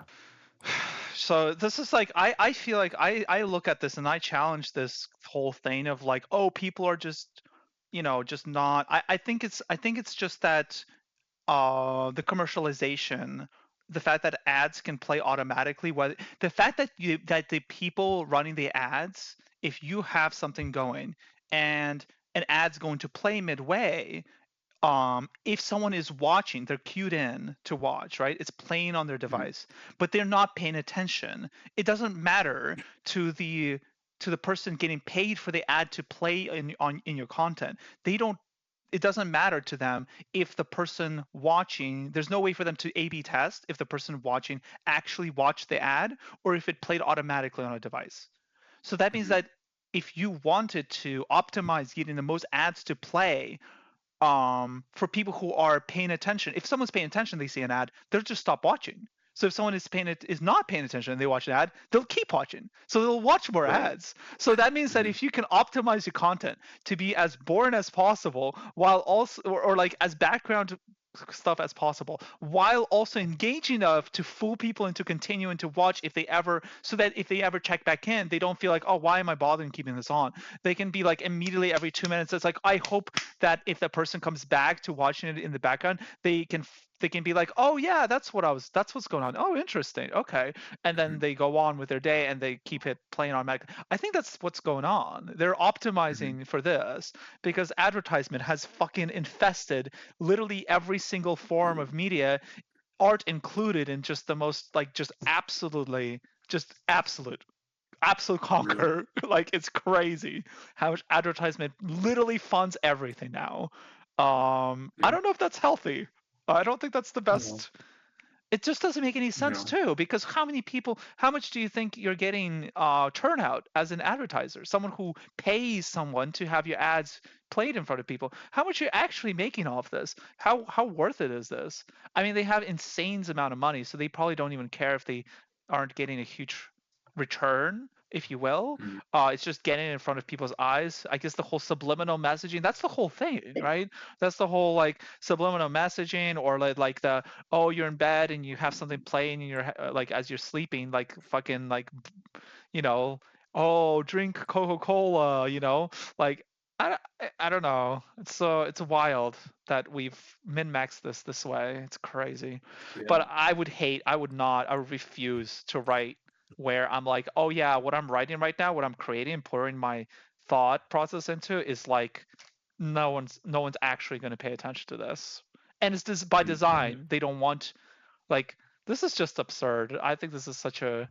Speaker 1: So this is like, I feel like I look at this and I challenge this whole thing of like, oh, people are just, just not. I think it's just that the commercialization, the fact that ads can play automatically, the fact that the people running the ads, if you have something going and an ad's going to play midway, if someone is watching, they're cued in to watch, right? It's playing on their
Speaker 3: Mhm.
Speaker 1: device, but they're not paying attention. It doesn't matter to the person getting paid for the ad to play in your content. They don't. It doesn't matter to them if the person watching. There's no way for them to A/B test if the person watching actually watched the ad or if it played automatically on a device. So that means
Speaker 3: Mhm.
Speaker 1: that if you wanted to optimize getting the most ads to play, for people who are paying attention, if someone's paying attention, they see an ad, they'll just stop watching. So if someone is not paying attention and they watch an ad, they'll keep watching. So they'll watch more
Speaker 3: Right.
Speaker 1: ads. So that means that
Speaker 3: Hmm.
Speaker 1: if you can optimize your content to be as boring as possible, while also, or like as background stuff as possible, while also engaging enough to fool people into continuing to watch, if they ever, so that if they ever check back in, they don't feel like, oh, why am I bothering keeping this on? They can be like immediately every 2 minutes. It's like, I hope that if the person comes back to watching it in the background, they can be like, oh yeah, that's what's going on. Oh, interesting. Okay. And then
Speaker 3: Hmm.
Speaker 1: they go on with their day and they keep it playing automatic. I think that's what's going on. They're
Speaker 3: Hmm.
Speaker 1: optimizing for this because advertisement has fucking infested literally every single form of media, art included, in just the most, like, just absolutely, just absolute
Speaker 3: Really.
Speaker 1: conquer. Like, it's crazy how much advertisement literally funds everything now. I
Speaker 3: Yeah.
Speaker 1: don't know if that's healthy. I don't think that's the
Speaker 3: No.
Speaker 1: best. It just doesn't make any sense
Speaker 3: No.
Speaker 1: too, because how much do you think you're getting turnout as an advertiser, someone who pays someone to have your ads played in front of people? How much are you actually making off this? How worth it is this? I mean, they have insane amount of money, so they probably don't even care if they aren't getting a huge return, if you will.
Speaker 3: Mm.
Speaker 1: It's just getting it in front of people's eyes. I guess the whole subliminal messaging, that's the whole thing, right? That's the whole, like, subliminal messaging, or like the, oh, you're in bed and you have something playing in your like as you're sleeping, like fucking, like, you know, oh, drink Coca-Cola, like, I don't know. It's wild that we've min-maxed this way. It's crazy.
Speaker 3: Yeah.
Speaker 1: But I would refuse to write where I'm like, oh yeah, what I'm writing right now, what I'm creating, pouring my thought process into, is like, no one's actually going to pay attention to this. And it's this by
Speaker 3: Right.
Speaker 1: design. They don't want, like, this is just absurd. I think this is such a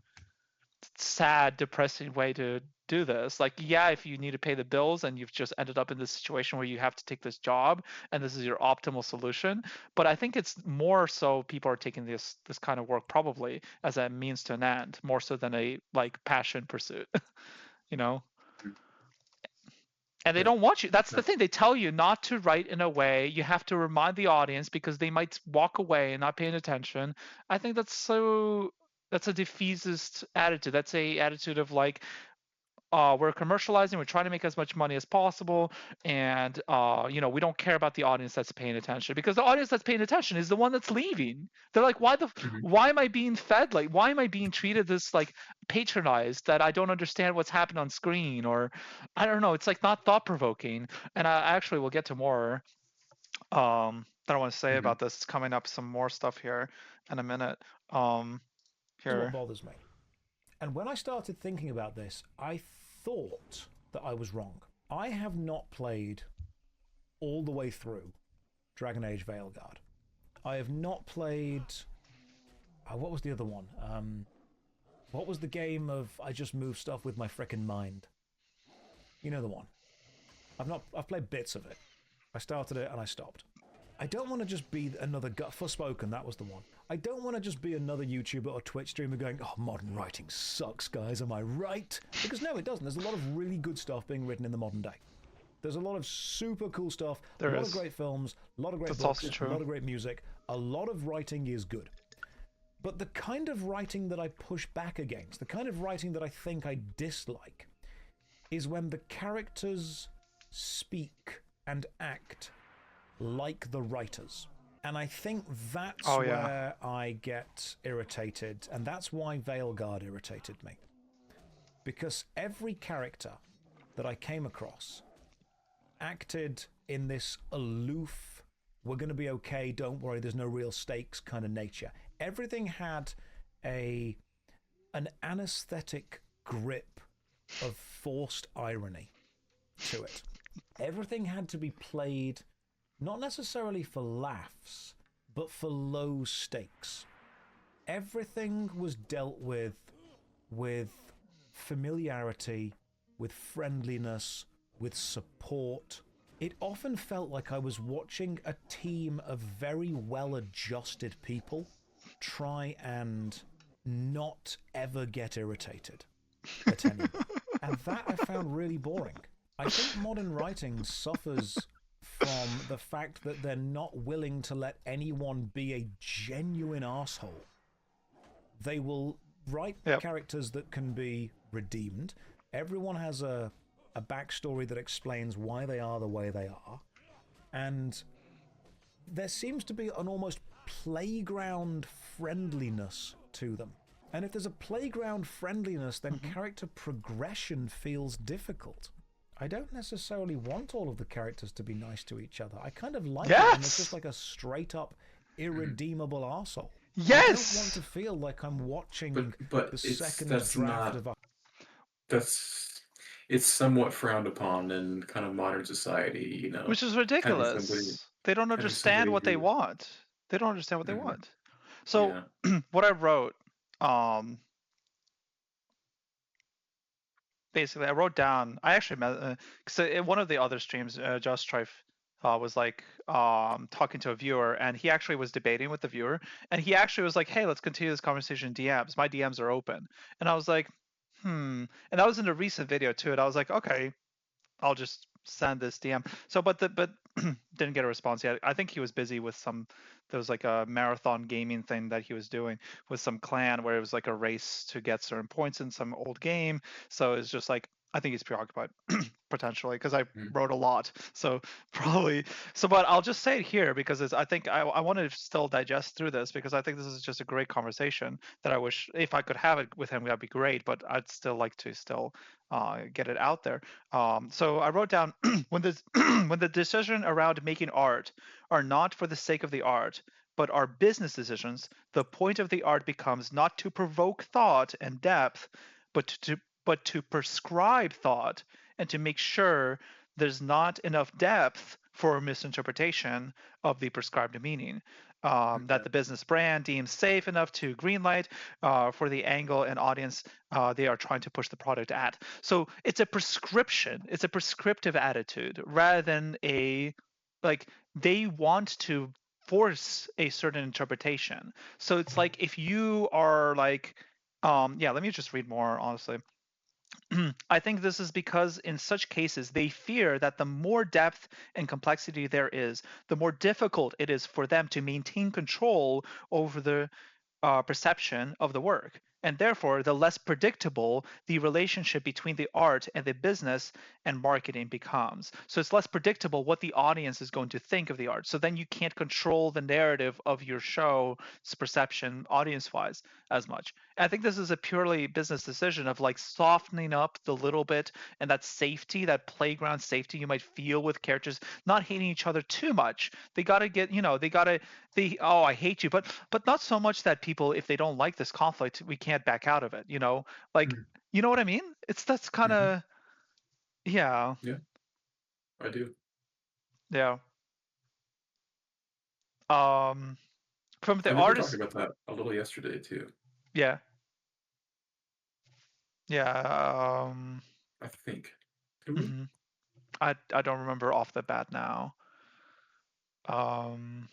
Speaker 1: sad, depressing way to do this. Like, yeah, if you need to pay the bills and you've just ended up in this situation where you have to take this job and this is your optimal solution. But I think it's more so people are taking this kind of work probably as a means to an end, more so than a like passion pursuit, you know? And they
Speaker 3: Yeah.
Speaker 1: don't want you. That's the
Speaker 3: No.
Speaker 1: thing. They tell you not to write in a way. You have to remind the audience because they might walk away and not paying attention. I think that's a defeatist attitude. That's a attitude of like, we're commercializing, we're trying to make as much money as possible, and we don't care about the audience that's paying attention, because the audience that's paying attention is the one that's leaving. They're like,
Speaker 3: Mhm.
Speaker 1: why am I being fed, like, why am I being treated this like patronized, that I don't understand what's happening on screen, or I don't know, it's like not thought provoking. And I actually will get to more that I want to say
Speaker 3: Mhm.
Speaker 1: about this. It's coming up some more stuff here in a minute. um
Speaker 2: Is what
Speaker 1: Here.
Speaker 2: bothers me. And when I started thinking about this, I thought that I was wrong. I have not played all the way through Dragon Age Veilguard. I have not played. What was the other one? What was the game of I just move stuff with my frickin' mind? You know the one. I've played bits of it. I started it and I stopped. I don't want to just be another Forspoken, that was the one. I don't want to just be another YouTuber or Twitch streamer going, oh, modern writing sucks, guys, am I right? Because no, it doesn't. There's a lot of really good stuff being written in the modern day. There's a lot of super cool stuff, a
Speaker 1: There
Speaker 2: lot of
Speaker 1: is.
Speaker 2: great films, a lot of great
Speaker 1: That's
Speaker 2: books,
Speaker 1: also
Speaker 2: a
Speaker 1: true.
Speaker 2: lot of great music. A lot of writing is good. But the kind of writing that I push back against, the kind of writing that I think I dislike, is when the characters speak and act like the writers. And I think that's
Speaker 1: Oh, yeah.
Speaker 2: where I get irritated, and that's why Veilguard irritated me. Because every character that I came across acted in this aloof, we're going to be okay, don't worry, there's no real stakes kind of nature. Everything had an anesthetic grip of forced irony to it. Everything had to be played not necessarily for laughs, but for low stakes. Everything was dealt with familiarity, with friendliness, with support. It often felt like I was watching a team of very well adjusted people try and not ever get irritated at anyone. And that I found really boring. I think modern writing suffers from the fact that they're not willing to let anyone be a genuine asshole. They will write
Speaker 1: Yep.
Speaker 2: characters that can be redeemed. Everyone has a backstory that explains why they are the way they are. And there seems to be an almost playground friendliness to them. And if there's a playground friendliness, then character progression feels difficult. I don't necessarily want all of the characters to be nice to each other. I kind of like it when it's
Speaker 1: Yes!
Speaker 2: just like a straight up irredeemable arsehole. I don't
Speaker 1: Yes!
Speaker 2: want to feel like I'm watching
Speaker 3: But
Speaker 2: the
Speaker 3: it's
Speaker 2: second
Speaker 3: that's
Speaker 2: draft
Speaker 3: not
Speaker 2: of a.
Speaker 3: that's it's somewhat frowned upon in kind of modern society,
Speaker 1: Which is
Speaker 3: having somebody
Speaker 1: ridiculous. They don't
Speaker 3: having
Speaker 1: understand
Speaker 3: somebody
Speaker 1: what they
Speaker 3: who
Speaker 1: want. They don't understand what they
Speaker 3: Mhm.
Speaker 1: want. So
Speaker 3: Yeah.
Speaker 1: what I wrote, um, basically, I wrote down. I actually met because in one of the other streams, Just Strife was like talking to a viewer, and he actually was debating with the viewer, and he actually was like, "Hey, let's continue this conversation in DMs. My DMs are open." And I was like, "Hmm." And that was in a recent video too. And I was like, "Okay, I'll just send this DM." So, but didn't get a response yet. I think he was busy with some. There was like a marathon gaming thing that he was doing with some clan where it was like a race to get certain points in some old game. So it's just like I think he's preoccupied potentially because I
Speaker 3: Mhm.
Speaker 1: wrote a lot. So probably so, but I'll just say it here because I think I want to still digest through this because I think this is just a great conversation that I wish if I could have it with him that'd be great. But I'd still like to still get it out there. So I wrote down when the when the decision around making art are not for the sake of the art, but are business decisions, the point of the art becomes not to provoke thought and depth, but to prescribe thought and to make sure there's not enough depth for misinterpretation of the prescribed meaning. That
Speaker 3: Okay.
Speaker 1: the business brand deems safe enough to greenlight for the angle and audience they are trying to push the product at. So it's a prescription, it's a prescriptive attitude rather than a like they want to force a certain interpretation. So it's like if you are like, yeah, let me just read more honestly. I think this is because in such cases, they fear that the more depth and complexity there is, the more difficult it is for them to maintain control over the perception of the work. And therefore, the less predictable the relationship between the art and the business and marketing becomes. So it's less predictable what the audience is going to think of the art. So then you can't control the narrative of your show's perception audience wise as much. And I think this is a purely business decision of like softening up the little bit and that safety, that playground safety you might feel with characters not hating each other too much. They got to get, they got to oh, I hate you, but not so much that people, if they don't like this conflict, we can't back out of it, like,
Speaker 3: Mm.
Speaker 1: you know what I mean? That's kind
Speaker 3: Hmm.
Speaker 1: of, yeah.
Speaker 3: Yeah, I do.
Speaker 1: Yeah. um from the
Speaker 3: I think we talked
Speaker 1: artist.
Speaker 3: about that a little yesterday too.
Speaker 1: Yeah. Yeah.
Speaker 3: I think. Did we?
Speaker 1: Mhm. I don't remember off the bat now. um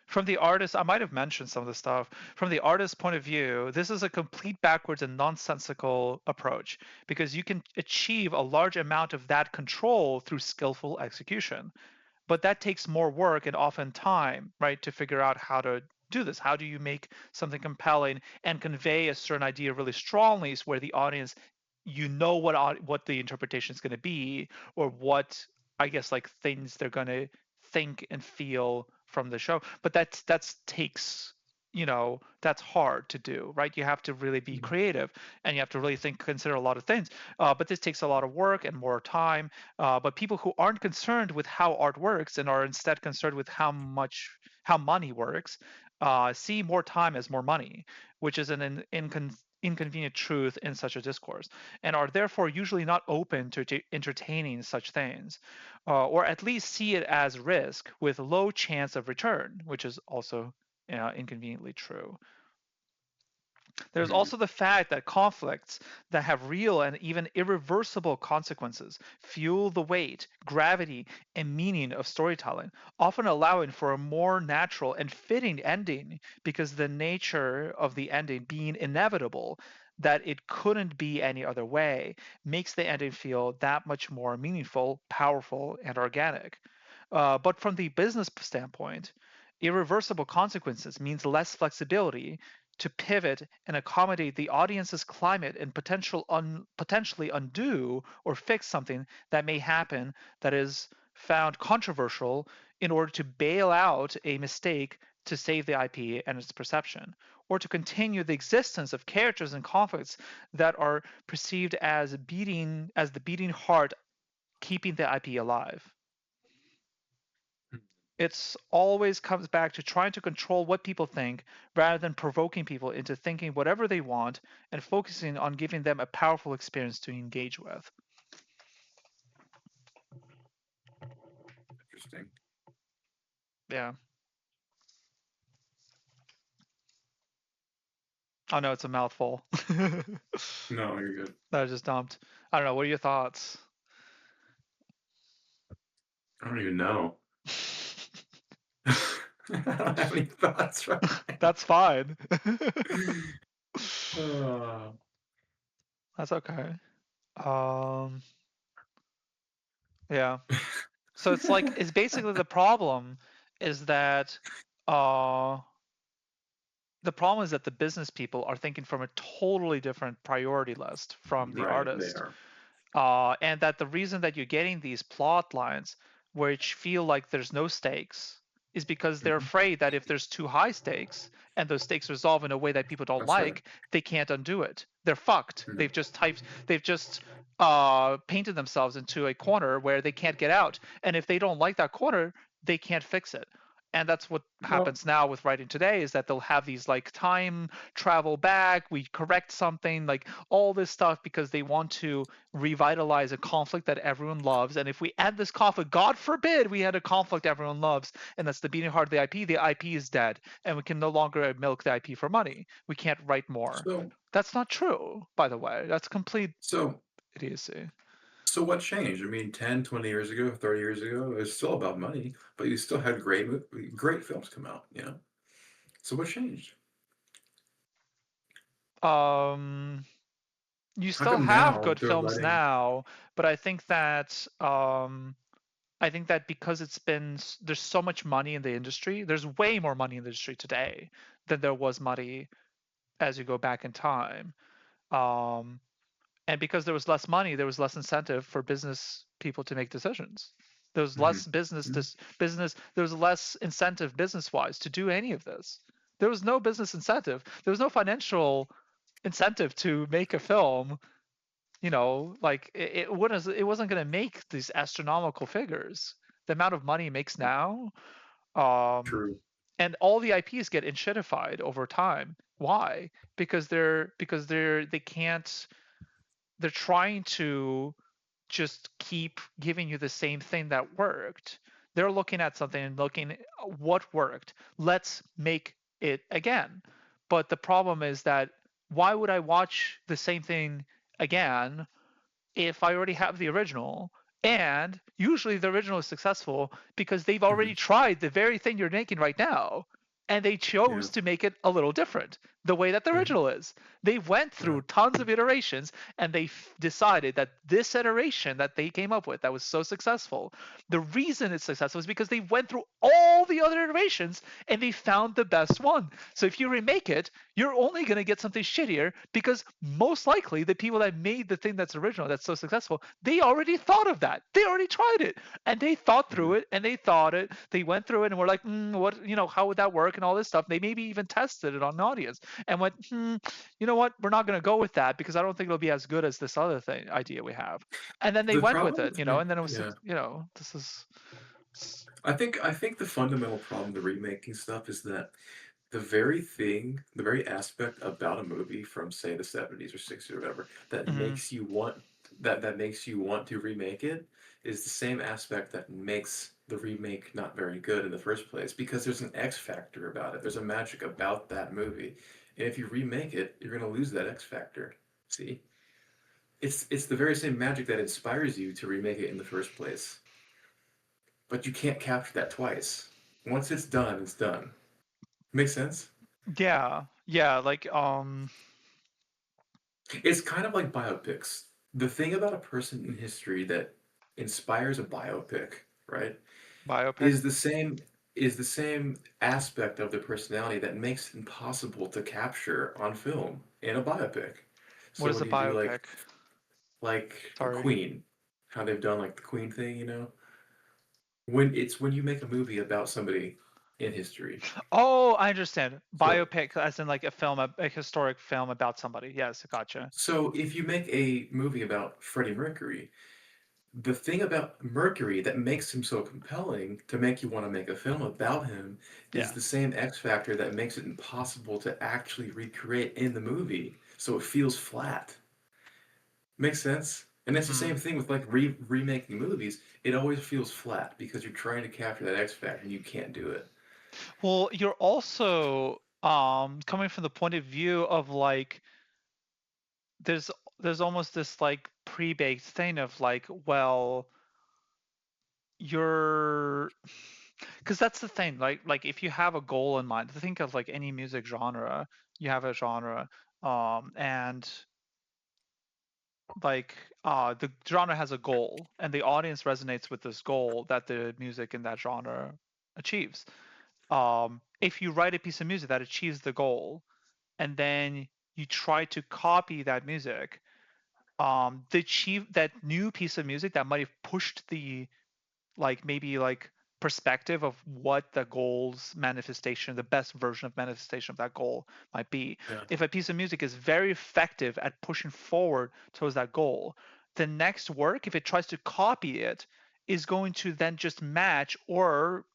Speaker 1: from the artist, I might have mentioned some of the stuff. From the artist's point of view, this is a complete backwards and nonsensical approach because you can achieve a large amount of that control through skillful execution. But that takes more work and often time, right, to figure out how to do this. How do you make something compelling and convey a certain idea really strongly, where the audience, what the interpretation is going to be, or what, I guess, like things they're going to think and feel from the show. But that's takes, that's hard to do, right? You have to really be
Speaker 3: Mhm.
Speaker 1: creative, and you have to really consider a lot of things. But this takes a lot of work and more time. But people who aren't concerned with how art works and are instead concerned with how money works, see more time as more money, which is an inconvenient truth in such a discourse, and are therefore usually not open to entertaining such things, or at least see it as risk with low chance of return, which is also inconveniently true. There's
Speaker 3: Mhm.
Speaker 1: also the fact that conflicts that have real and even irreversible consequences fuel the weight, gravity, and meaning of storytelling, often allowing for a more natural and fitting ending because the nature of the ending being inevitable, that it couldn't be any other way, makes the ending feel that much more meaningful, powerful, and organic. But from the business standpoint, irreversible consequences means less flexibility to pivot and accommodate the audience's climate and potentially undo or fix something that may happen that is found controversial in order to bail out a mistake to save the IP and its perception, or to continue the existence of characters and conflicts that are perceived as the beating heart keeping the IP alive. It's always comes back to trying to control what people think rather than provoking people into thinking whatever they want and focusing on giving them a powerful experience to engage with.
Speaker 3: Interesting.
Speaker 1: Yeah. I know it's a mouthful. that
Speaker 3: No, you're good.
Speaker 1: I just dumped. I don't know. What are your thoughts?
Speaker 3: I don't even know. I don't have any thoughts right now.
Speaker 1: That's fine.
Speaker 3: Uh,
Speaker 1: That's okay. Um, yeah. So it's basically the problem is that uh the problem is that the business people are thinking from a totally different priority list from the
Speaker 3: right, they
Speaker 1: artist,
Speaker 3: are.
Speaker 1: and that the reason that you're getting these plot lines which feel like there's no stakes is because they're
Speaker 3: Mhm.
Speaker 1: afraid that if there's too high stakes and those stakes resolve in a way that people don't
Speaker 3: That's right.
Speaker 1: like, they can't undo it. They're fucked.
Speaker 3: Mhm.
Speaker 1: They've just painted themselves into a corner where they can't get out. And if they don't like that corner, they can't fix it. And that's what
Speaker 3: Well,
Speaker 1: happens now with writing today, is that they'll have these like time travel back, we correct something, like all this stuff, because they want to revitalize a conflict that everyone loves. And if we end this conflict, God forbid we had a conflict everyone loves, and that's the beating heart of the IP is dead, and we can no longer milk the IP for money. We can't write more.
Speaker 3: so
Speaker 1: That's not true, by the way. That's complete
Speaker 3: so
Speaker 1: idiocy.
Speaker 3: so what changed? I mean, 10, 20 years ago, 30 years ago, it was still about money, but you still had great films come out, you know? So what changed?
Speaker 1: Um, you
Speaker 3: How
Speaker 1: still
Speaker 3: come
Speaker 1: have
Speaker 3: now
Speaker 1: good
Speaker 3: they're
Speaker 1: films
Speaker 3: letting
Speaker 1: now, but I think that because there's so much money in the industry, there's way more money in the industry today than there was money as you go back in time. Um, and because there was less money, there was less incentive for business people to make decisions. There was less
Speaker 3: Mhm.
Speaker 1: business
Speaker 3: Mhm.
Speaker 1: business. There was less incentive business wise to do any of this. There was no business incentive. There was no financial incentive to make a film. Like it wasn't going to make these astronomical figures. The amount of money it makes now, um,
Speaker 3: True.
Speaker 1: and all the IPs get enshittified over time. Why? They can't. They're trying to just keep giving you the same thing that worked. They're looking at something and looking at what worked. Let's make it again. But the problem is that, why would I watch the same thing again if I already have the original? And usually the original is successful because they've already
Speaker 3: Mhm.
Speaker 1: tried the very thing you're making right now, and they
Speaker 3: Yeah.
Speaker 1: chose to make it a little different, the way that the
Speaker 3: Mhm.
Speaker 1: original is. They went
Speaker 3: Yeah.
Speaker 1: through tons of iterations, and they decided that this iteration that they came up with that was so successful, the reason it's successful is because they went through all the other iterations and they found the best one. So if you remake it, you're only going to get something shittier, because most likely the people that made the thing that's original, that's so successful, they already thought of that. They already tried it, and they thought through
Speaker 3: Mhm.
Speaker 1: it, and they thought it. They went through it and were like, what, how would that work, and all this stuff. They maybe even tested it on an audience and went, you know what, we're not going to go with that because I don't think it'll be as good as this other thing idea we have. And then they
Speaker 3: The
Speaker 1: went with
Speaker 3: problem
Speaker 1: it,
Speaker 3: with re
Speaker 1: and then it was,
Speaker 3: yeah.
Speaker 1: this is.
Speaker 3: I think the fundamental problem with the remaking stuff is that the very aspect about a movie from say the 70s or 60s or whatever
Speaker 1: Mhm.
Speaker 3: that makes you want to remake it is the same aspect that makes the remake not very good in the first place because there's an X factor about it. There's a magic about that movie. And if you remake it, you're going to lose that X factor. See? It's the very same magic that inspires you to remake it in the first place. But you can't capture that twice. Once it's done, it's done. Makes sense?
Speaker 1: Yeah, yeah, like
Speaker 3: It's kind of like biopics. The thing about a person in history that inspires a biopic, right,
Speaker 1: biopic.
Speaker 3: is the same is the same aspect of their personality that makes it impossible to capture on film in a biopic.
Speaker 1: What
Speaker 3: So
Speaker 1: is
Speaker 3: when
Speaker 1: a
Speaker 3: you do
Speaker 1: biopic?
Speaker 3: like
Speaker 1: Sorry.
Speaker 3: Queen, how they've done like the Queen thing, when you make a movie about somebody in history.
Speaker 1: Oh, I understand.
Speaker 3: So
Speaker 1: Biopic, as in like a film, a historic film about somebody. Yes, gotcha.
Speaker 3: so if you make a movie about Freddie Mercury, the thing about Mercury that makes him so compelling to make you want to make a film about him is
Speaker 1: Yeah.
Speaker 3: the same X factor that makes it impossible to actually recreate in the movie, so it feels flat. Makes sense? And that's the
Speaker 1: Hmm.
Speaker 3: same thing with like remaking movies. It always feels flat because you're trying to capture that X factor and you can't do it.
Speaker 1: Well, you're also coming from the point of view of like, there's there's almost this like pre-baked thing of like, well, you're because that's the thing, like if you have a goal in mind, think of like any music genre. You have a genre, and like the genre has a goal, and the audience resonates with this goal that the music in that genre achieves. If you write a piece of music that achieves the goal, and then you try to copy that music, the achieve that new piece of music that might have pushed the, like, maybe like perspective of what the goal's manifestation, the best version of manifestation of that goal might be.
Speaker 3: Yeah.
Speaker 1: If a piece of music is very effective at pushing forward towards that goal, the next work, if it tries to copy it, is going to then just match or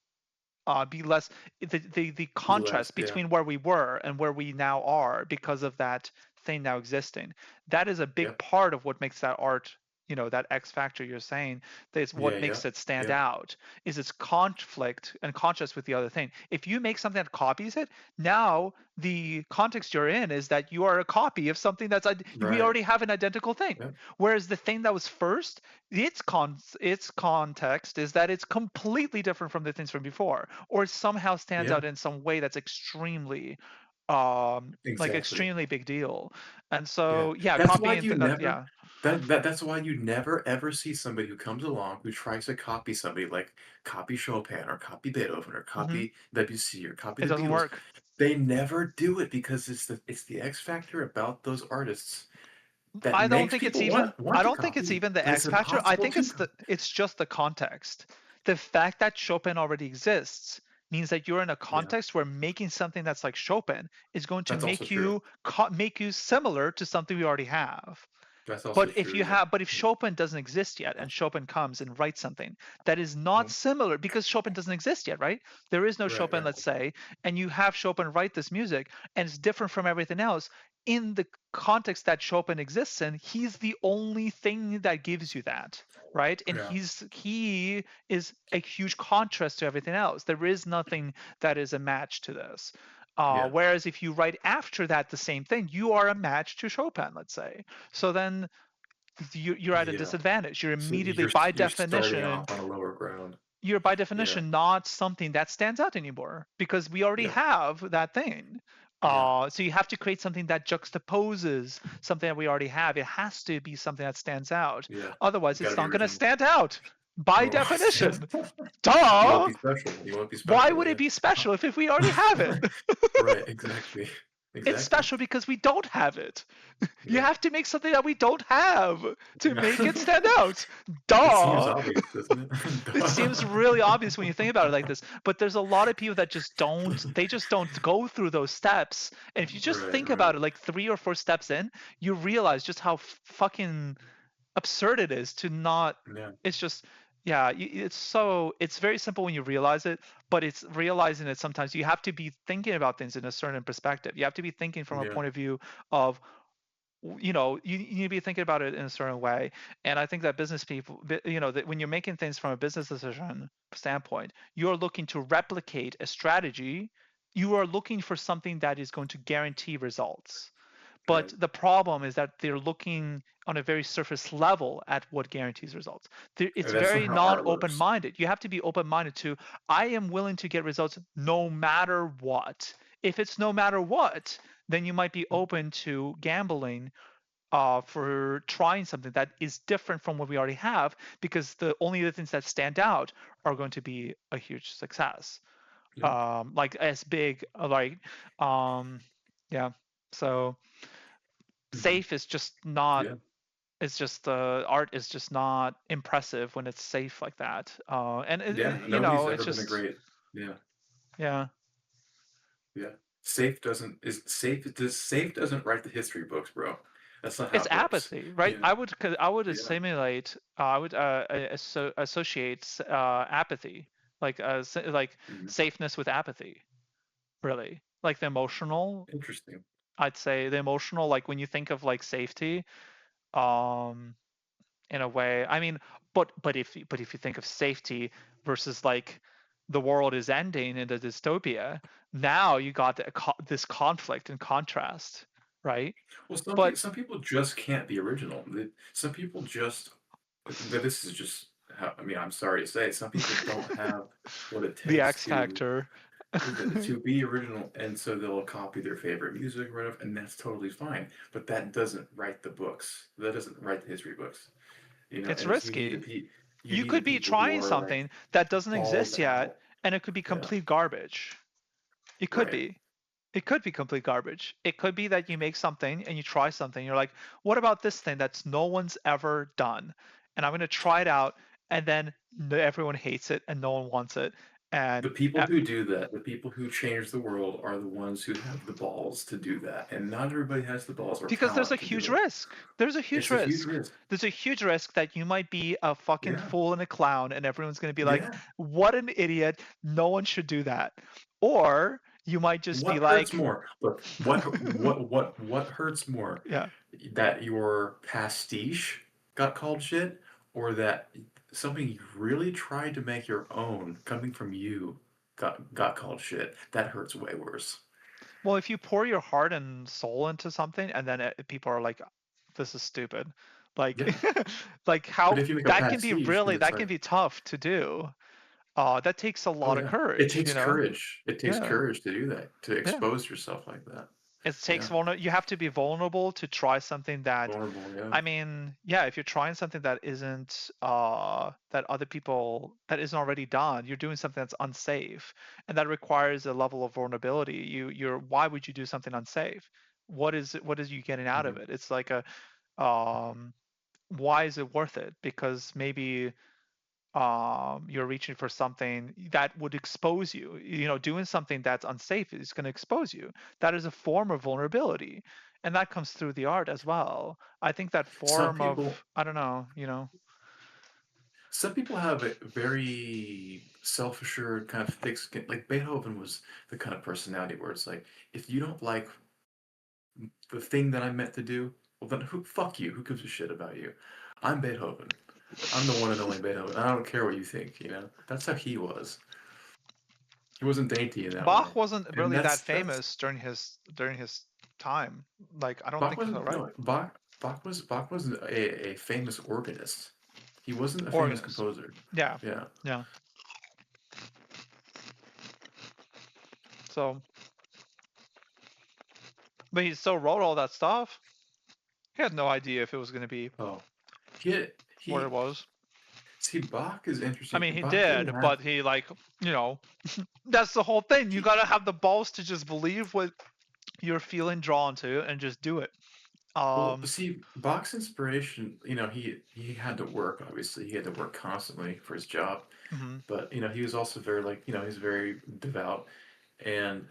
Speaker 1: be less the
Speaker 3: Be less.
Speaker 1: contrast
Speaker 3: Yeah.
Speaker 1: between where we were and where we now are because of that thing now existing. That is a big
Speaker 3: Yep.
Speaker 1: part of what makes that art, that X factor you're saying, that's
Speaker 3: Yeah.
Speaker 1: what
Speaker 3: Yeah.
Speaker 1: makes it stand
Speaker 3: Yeah.
Speaker 1: out, is its conflict and contrast with the other thing. If you make something that copies it, now the context you're in is that you are a copy of something we
Speaker 3: Right.
Speaker 1: already have an identical thing.
Speaker 3: Yep.
Speaker 1: Whereas the thing that was first, its context is that it's completely different from the things from before, or it somehow stands
Speaker 3: Yeah.
Speaker 1: out in some way that's extremely like
Speaker 3: Exactly.
Speaker 1: extremely big deal. And
Speaker 3: Yeah.
Speaker 1: so yeah,
Speaker 3: That's why you never
Speaker 1: yeah.
Speaker 3: that's why you never ever see somebody who comes along who tries to copy somebody, like copy Chopin or copy Beethoven or
Speaker 1: Hmm.
Speaker 3: copy Debussy or copy
Speaker 1: It
Speaker 3: the
Speaker 1: doesn't
Speaker 3: Beatles.
Speaker 1: work.
Speaker 3: They never do it because it's the X factor about those artists that
Speaker 1: I don't
Speaker 3: makes
Speaker 1: think it's
Speaker 3: people
Speaker 1: even
Speaker 3: want
Speaker 1: I
Speaker 3: to
Speaker 1: don't think it's
Speaker 3: copy,
Speaker 1: even the
Speaker 3: but it's
Speaker 1: X factor. I
Speaker 3: impossible
Speaker 1: think
Speaker 3: to copy.
Speaker 1: it's just the context. The fact that Chopin already exists means that you're in a
Speaker 3: Yeah,
Speaker 1: context where making something that's like Chopin is going to
Speaker 3: that's also true.
Speaker 1: make you similar to something we already have.
Speaker 3: That's also
Speaker 1: But if
Speaker 3: true.
Speaker 1: you
Speaker 3: Yeah.
Speaker 1: have, but if Chopin doesn't exist yet, and Chopin comes and writes something that is not
Speaker 3: Mhm.
Speaker 1: similar, because Chopin doesn't exist yet, right? There is no
Speaker 3: Right.
Speaker 1: Chopin,
Speaker 3: Right.
Speaker 1: let's say, and you have Chopin write this music, and it's different from everything else. In the context that Chopin exists in, he's the only thing that gives you that, right? And
Speaker 3: Yeah.
Speaker 1: he is a huge contrast to everything else. There is nothing that is a match to this.
Speaker 3: Yeah.
Speaker 1: Whereas if you write after that the same thing, you are a match to Chopin, let's say. So then you're at a
Speaker 3: Yeah.
Speaker 1: disadvantage. You're
Speaker 3: So
Speaker 1: immediately by
Speaker 3: you're starting
Speaker 1: definition
Speaker 3: off on a lower ground. Yeah.
Speaker 1: not something that stands out anymore because we already
Speaker 3: Yeah.
Speaker 1: have that thing.
Speaker 3: Yeah.
Speaker 1: So you have to create something that juxtaposes something that we already have. It has to be something that stands out.
Speaker 3: Yeah.
Speaker 1: Otherwise,
Speaker 3: Gotta
Speaker 1: it's
Speaker 3: be
Speaker 1: not going to
Speaker 3: original.
Speaker 1: stand out by
Speaker 3: Oh,
Speaker 1: definition.
Speaker 3: you won't
Speaker 1: Duh!
Speaker 3: be special. You won't be
Speaker 1: Why
Speaker 3: special.
Speaker 1: would it
Speaker 3: Yeah.
Speaker 1: be special if we already have it?
Speaker 3: Right. Exactly.
Speaker 1: It's
Speaker 3: Exactly.
Speaker 1: special because we don't have it. You
Speaker 3: Yeah.
Speaker 1: have to make something that we don't have to
Speaker 3: Yeah.
Speaker 1: make it stand out.
Speaker 3: It seems
Speaker 1: Duh!
Speaker 3: obvious, doesn't it?
Speaker 1: It seems really obvious when you think about it like this, but there's a lot of people that just don't go through those steps. And if you just
Speaker 3: Right.
Speaker 1: think
Speaker 3: Right.
Speaker 1: about it like 3 or 4 steps in, you realize just how fucking absurd it is to not.
Speaker 3: Yeah.
Speaker 1: It's just, yeah, it's very simple when you realize it, but it's realizing it sometimes you have to be thinking about things in a certain perspective. You have to be thinking from a
Speaker 3: Yeah.
Speaker 1: point of view of, you need to be thinking about it in a certain way. And I think that business people, that when you're making things from a business decision standpoint, you're looking to replicate a strategy. You are looking for something that is going to guarantee results.
Speaker 3: Right.
Speaker 1: But the problem is that they're looking on a very surface level at what guarantees results. It's
Speaker 3: And that's not
Speaker 1: very
Speaker 3: how
Speaker 1: non
Speaker 3: art
Speaker 1: open
Speaker 3: works.
Speaker 1: minded. You have to be open minded to, I am willing to get results no matter what. If it's no matter what, then you might be open to gambling for trying something that is different from what we already have, because the only other things that stand out are going to be a huge success,
Speaker 3: Yeah.
Speaker 1: like as big, yeah. So
Speaker 3: Hmm.
Speaker 1: safe is just not.
Speaker 3: Yeah.
Speaker 1: It's just the art is just not impressive when it's safe like that. And
Speaker 3: Yeah. Nobody's
Speaker 1: it's
Speaker 3: ever been a
Speaker 1: just,
Speaker 3: great. Yeah.
Speaker 1: yeah.
Speaker 3: Yeah. Safe doesn't write the history books, bro. That's not how
Speaker 1: It's
Speaker 3: it works.
Speaker 1: apathy, right?
Speaker 3: Yeah.
Speaker 1: I would
Speaker 3: Yeah.
Speaker 1: assimilate. I would associate apathy, like like
Speaker 3: Hmm.
Speaker 1: safeness with apathy. Really, like the emotional.
Speaker 3: Interesting.
Speaker 1: I'd say the emotional, like when you think of like safety, um, in a way. I mean, but if you think of safety versus like the world is ending in a dystopia, now you got this conflict and contrast, right?
Speaker 3: Well,
Speaker 1: But
Speaker 3: some people just can't be original. Some people just. This is just how. I mean, I'm sorry to say, some people don't have what it
Speaker 1: the
Speaker 3: takes
Speaker 1: X factor.
Speaker 3: to be original, and so they'll copy their favorite music or whatever, and that's totally fine. But that doesn't write the books. That doesn't write the history books.
Speaker 1: It's
Speaker 3: And
Speaker 1: risky.
Speaker 3: you
Speaker 1: You
Speaker 3: need the
Speaker 1: could be
Speaker 3: people who
Speaker 1: trying
Speaker 3: are like
Speaker 1: something that doesn't
Speaker 3: balled
Speaker 1: exist yet,
Speaker 3: out.
Speaker 1: and it could be
Speaker 3: Yeah.
Speaker 1: complete garbage. It could
Speaker 3: Right.
Speaker 1: be. It could be complete garbage. It could be that you make something and you try something. You're like, what about this thing that's no one's ever done? And I'm going to try it out. And then everyone hates it and no one wants it. And
Speaker 3: The people who do that, the people who change the world, are the ones who have the balls to do that, and not everybody has the balls or
Speaker 1: because there's a
Speaker 3: talent to do
Speaker 1: huge
Speaker 3: it.
Speaker 1: risk. There's a huge
Speaker 3: It's a huge
Speaker 1: risk.
Speaker 3: risk.
Speaker 1: There's a huge risk that you might be a fucking
Speaker 3: Yeah,
Speaker 1: fool and a clown, and everyone's going to be like,
Speaker 3: yeah.
Speaker 1: what an idiot. No one should do that. Or you might just be
Speaker 3: What hurts
Speaker 1: like,
Speaker 3: more? Look, what hurts more?
Speaker 1: yeah.
Speaker 3: That your pastiche got called shit, or that something you really tried to make your own, coming from you, got called shit? That hurts way worse.
Speaker 1: Well, if you pour your heart and soul into something, and then people are like, this is stupid. Like,
Speaker 3: Yeah,
Speaker 1: like
Speaker 3: but
Speaker 1: how
Speaker 3: if you make a
Speaker 1: that can be
Speaker 3: pastiche, because
Speaker 1: really,
Speaker 3: it's
Speaker 1: that can
Speaker 3: like,
Speaker 1: be tough to do. That takes a
Speaker 3: oh
Speaker 1: lot of
Speaker 3: yeah, it
Speaker 1: courage,
Speaker 3: takes courage. It takes
Speaker 1: Yeah.
Speaker 3: courage to do that, to
Speaker 1: Yeah.
Speaker 3: expose yourself like that.
Speaker 1: It takes
Speaker 3: Yeah,
Speaker 1: you have to be vulnerable to try something that,
Speaker 3: vulnerable. Yeah.
Speaker 1: I mean, yeah, if you're trying something that isn't that other people that isn't already done, you're doing something that's unsafe, and that requires a level of vulnerability. You're why would you do something unsafe? What is you getting out of
Speaker 3: Hmm.
Speaker 1: it? It's like a um why is it worth it? Because maybe you're reaching for something that would expose you. Doing something that's unsafe is going to expose you. That is a form of vulnerability, and that comes through the art as well. I think that
Speaker 3: Some
Speaker 1: form of,
Speaker 3: people,
Speaker 1: I don't know.
Speaker 3: some people have a very self-assured kind of thick skin. Like Beethoven was the kind of personality where it's like, if you don't like the thing that I meant to do, well then who fuck you? Who gives a shit about you? I'm Beethoven. I'm the one and only Beethoven. I don't care what you think, you know? That's how he was. He wasn't dainty in that
Speaker 1: Bach
Speaker 3: way.
Speaker 1: wasn't
Speaker 3: And
Speaker 1: really that
Speaker 3: that's
Speaker 1: famous during his time. Like, I don't
Speaker 3: Bach
Speaker 1: think so,
Speaker 3: wasn't
Speaker 1: right?
Speaker 3: no Bach was a famous organist. He wasn't a famous
Speaker 1: Organist.
Speaker 3: composer.
Speaker 1: Yeah,
Speaker 3: Yeah.
Speaker 1: yeah. So, but he still wrote all that stuff. He had no idea if it was going to be
Speaker 3: Oh. He
Speaker 1: what it
Speaker 3: he
Speaker 1: was.
Speaker 3: see Bach is
Speaker 1: I
Speaker 3: interesting.
Speaker 1: mean, he
Speaker 3: Bach didn't
Speaker 1: did,
Speaker 3: have
Speaker 1: but he, like, you know, that's the whole thing. You
Speaker 3: he
Speaker 1: gotta have the balls to just believe what you're feeling drawn to and just do it.
Speaker 3: well,
Speaker 1: Um,
Speaker 3: see, Bach's inspiration, he had to work, obviously. He had to work constantly for his job.
Speaker 1: mhm,
Speaker 3: But, he was also very like, he's very devout. And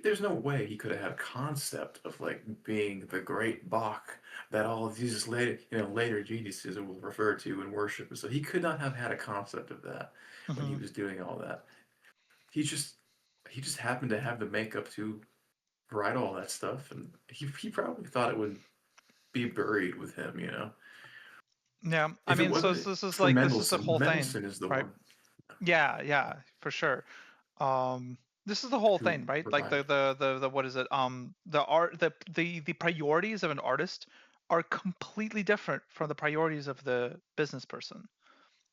Speaker 3: there's no way he could have had a concept of like being the great Bach that all of these later geniuses will refer to and worship. And so he could not have had a concept of that when he
Speaker 1: mhm.
Speaker 3: was doing all that. He just he just happened to have the makeup to write all that stuff, and he probably thought it would be buried with him.
Speaker 1: Yeah, I
Speaker 3: If it
Speaker 1: mean, so
Speaker 3: wasn't
Speaker 1: this is
Speaker 3: for
Speaker 1: like this is the
Speaker 3: Mendelssohn,
Speaker 1: whole thing,
Speaker 3: Mendelssohn is the
Speaker 1: right?
Speaker 3: one
Speaker 1: Yeah, yeah, for sure. This is the whole
Speaker 3: who
Speaker 1: thing, right? Like
Speaker 3: revived.
Speaker 1: the what is it? The art, the priorities of an artist are completely different from the priorities of the business person.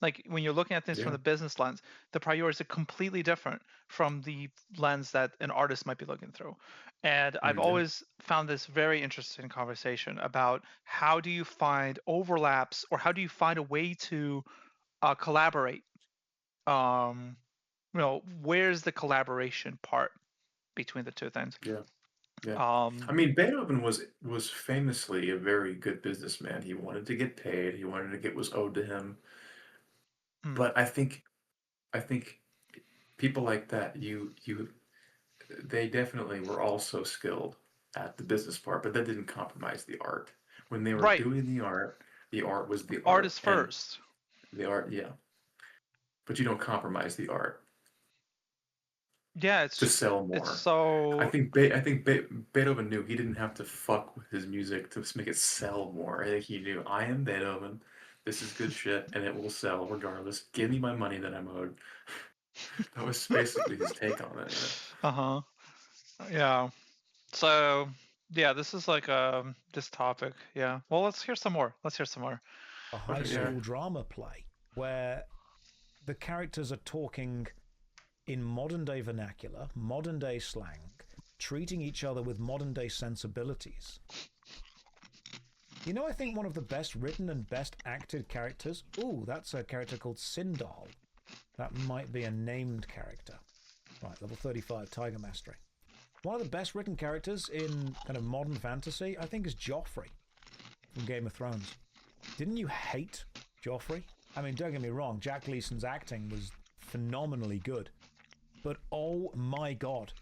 Speaker 1: Like, when you're looking at this from
Speaker 3: Yeah.
Speaker 1: the business lens, the priorities are completely different from the lens that an artist might be looking through. And I've
Speaker 3: Yeah.
Speaker 1: always found this very interesting conversation about how do you find overlaps, or how do you find a way to collaborate. um, where's the collaboration part between the two things?
Speaker 3: Yeah. Yeah.
Speaker 1: um,
Speaker 3: I mean, Beethoven was famously a very good businessman. He wanted to get paid. He wanted to get what's owed to him.
Speaker 1: hmm,
Speaker 3: But I think people like that, they definitely were also skilled at the business part, but that didn't compromise the art. When they were
Speaker 1: right,
Speaker 3: doing the art was the art,
Speaker 1: artist
Speaker 3: and
Speaker 1: first.
Speaker 3: the art, yeah. But you don't compromise the art
Speaker 1: Yeah, it's
Speaker 3: to
Speaker 1: just,
Speaker 3: sell
Speaker 1: it's
Speaker 3: more. I
Speaker 1: so,
Speaker 3: think Beethoven knew he didn't have to fuck with his music to make it sell more. I think he knew, I am Beethoven. This is good shit, and it will sell regardless. Give me my money that I'm owed. That was basically his take on it.
Speaker 1: uh-huh, yeah. So, yeah, this is like this topic. Yeah. Well, let's hear some more. Let's hear some more.
Speaker 2: A high
Speaker 3: Okay, yeah.
Speaker 1: Here.
Speaker 2: school drama play where the characters are talking in modern day vernacular, modern day slang, treating each other with modern day sensibilities. I think one of the best written and best acted characters. Ooh, that's a character called Sindal. That might be a named character. Right, level 35, Tiger Mastery. One of the best written characters in kind of modern fantasy, I think, is Joffrey from Game of Thrones. Didn't you hate Joffrey? I mean, don't get me wrong, Jack Gleason's acting was phenomenally good. But oh my god,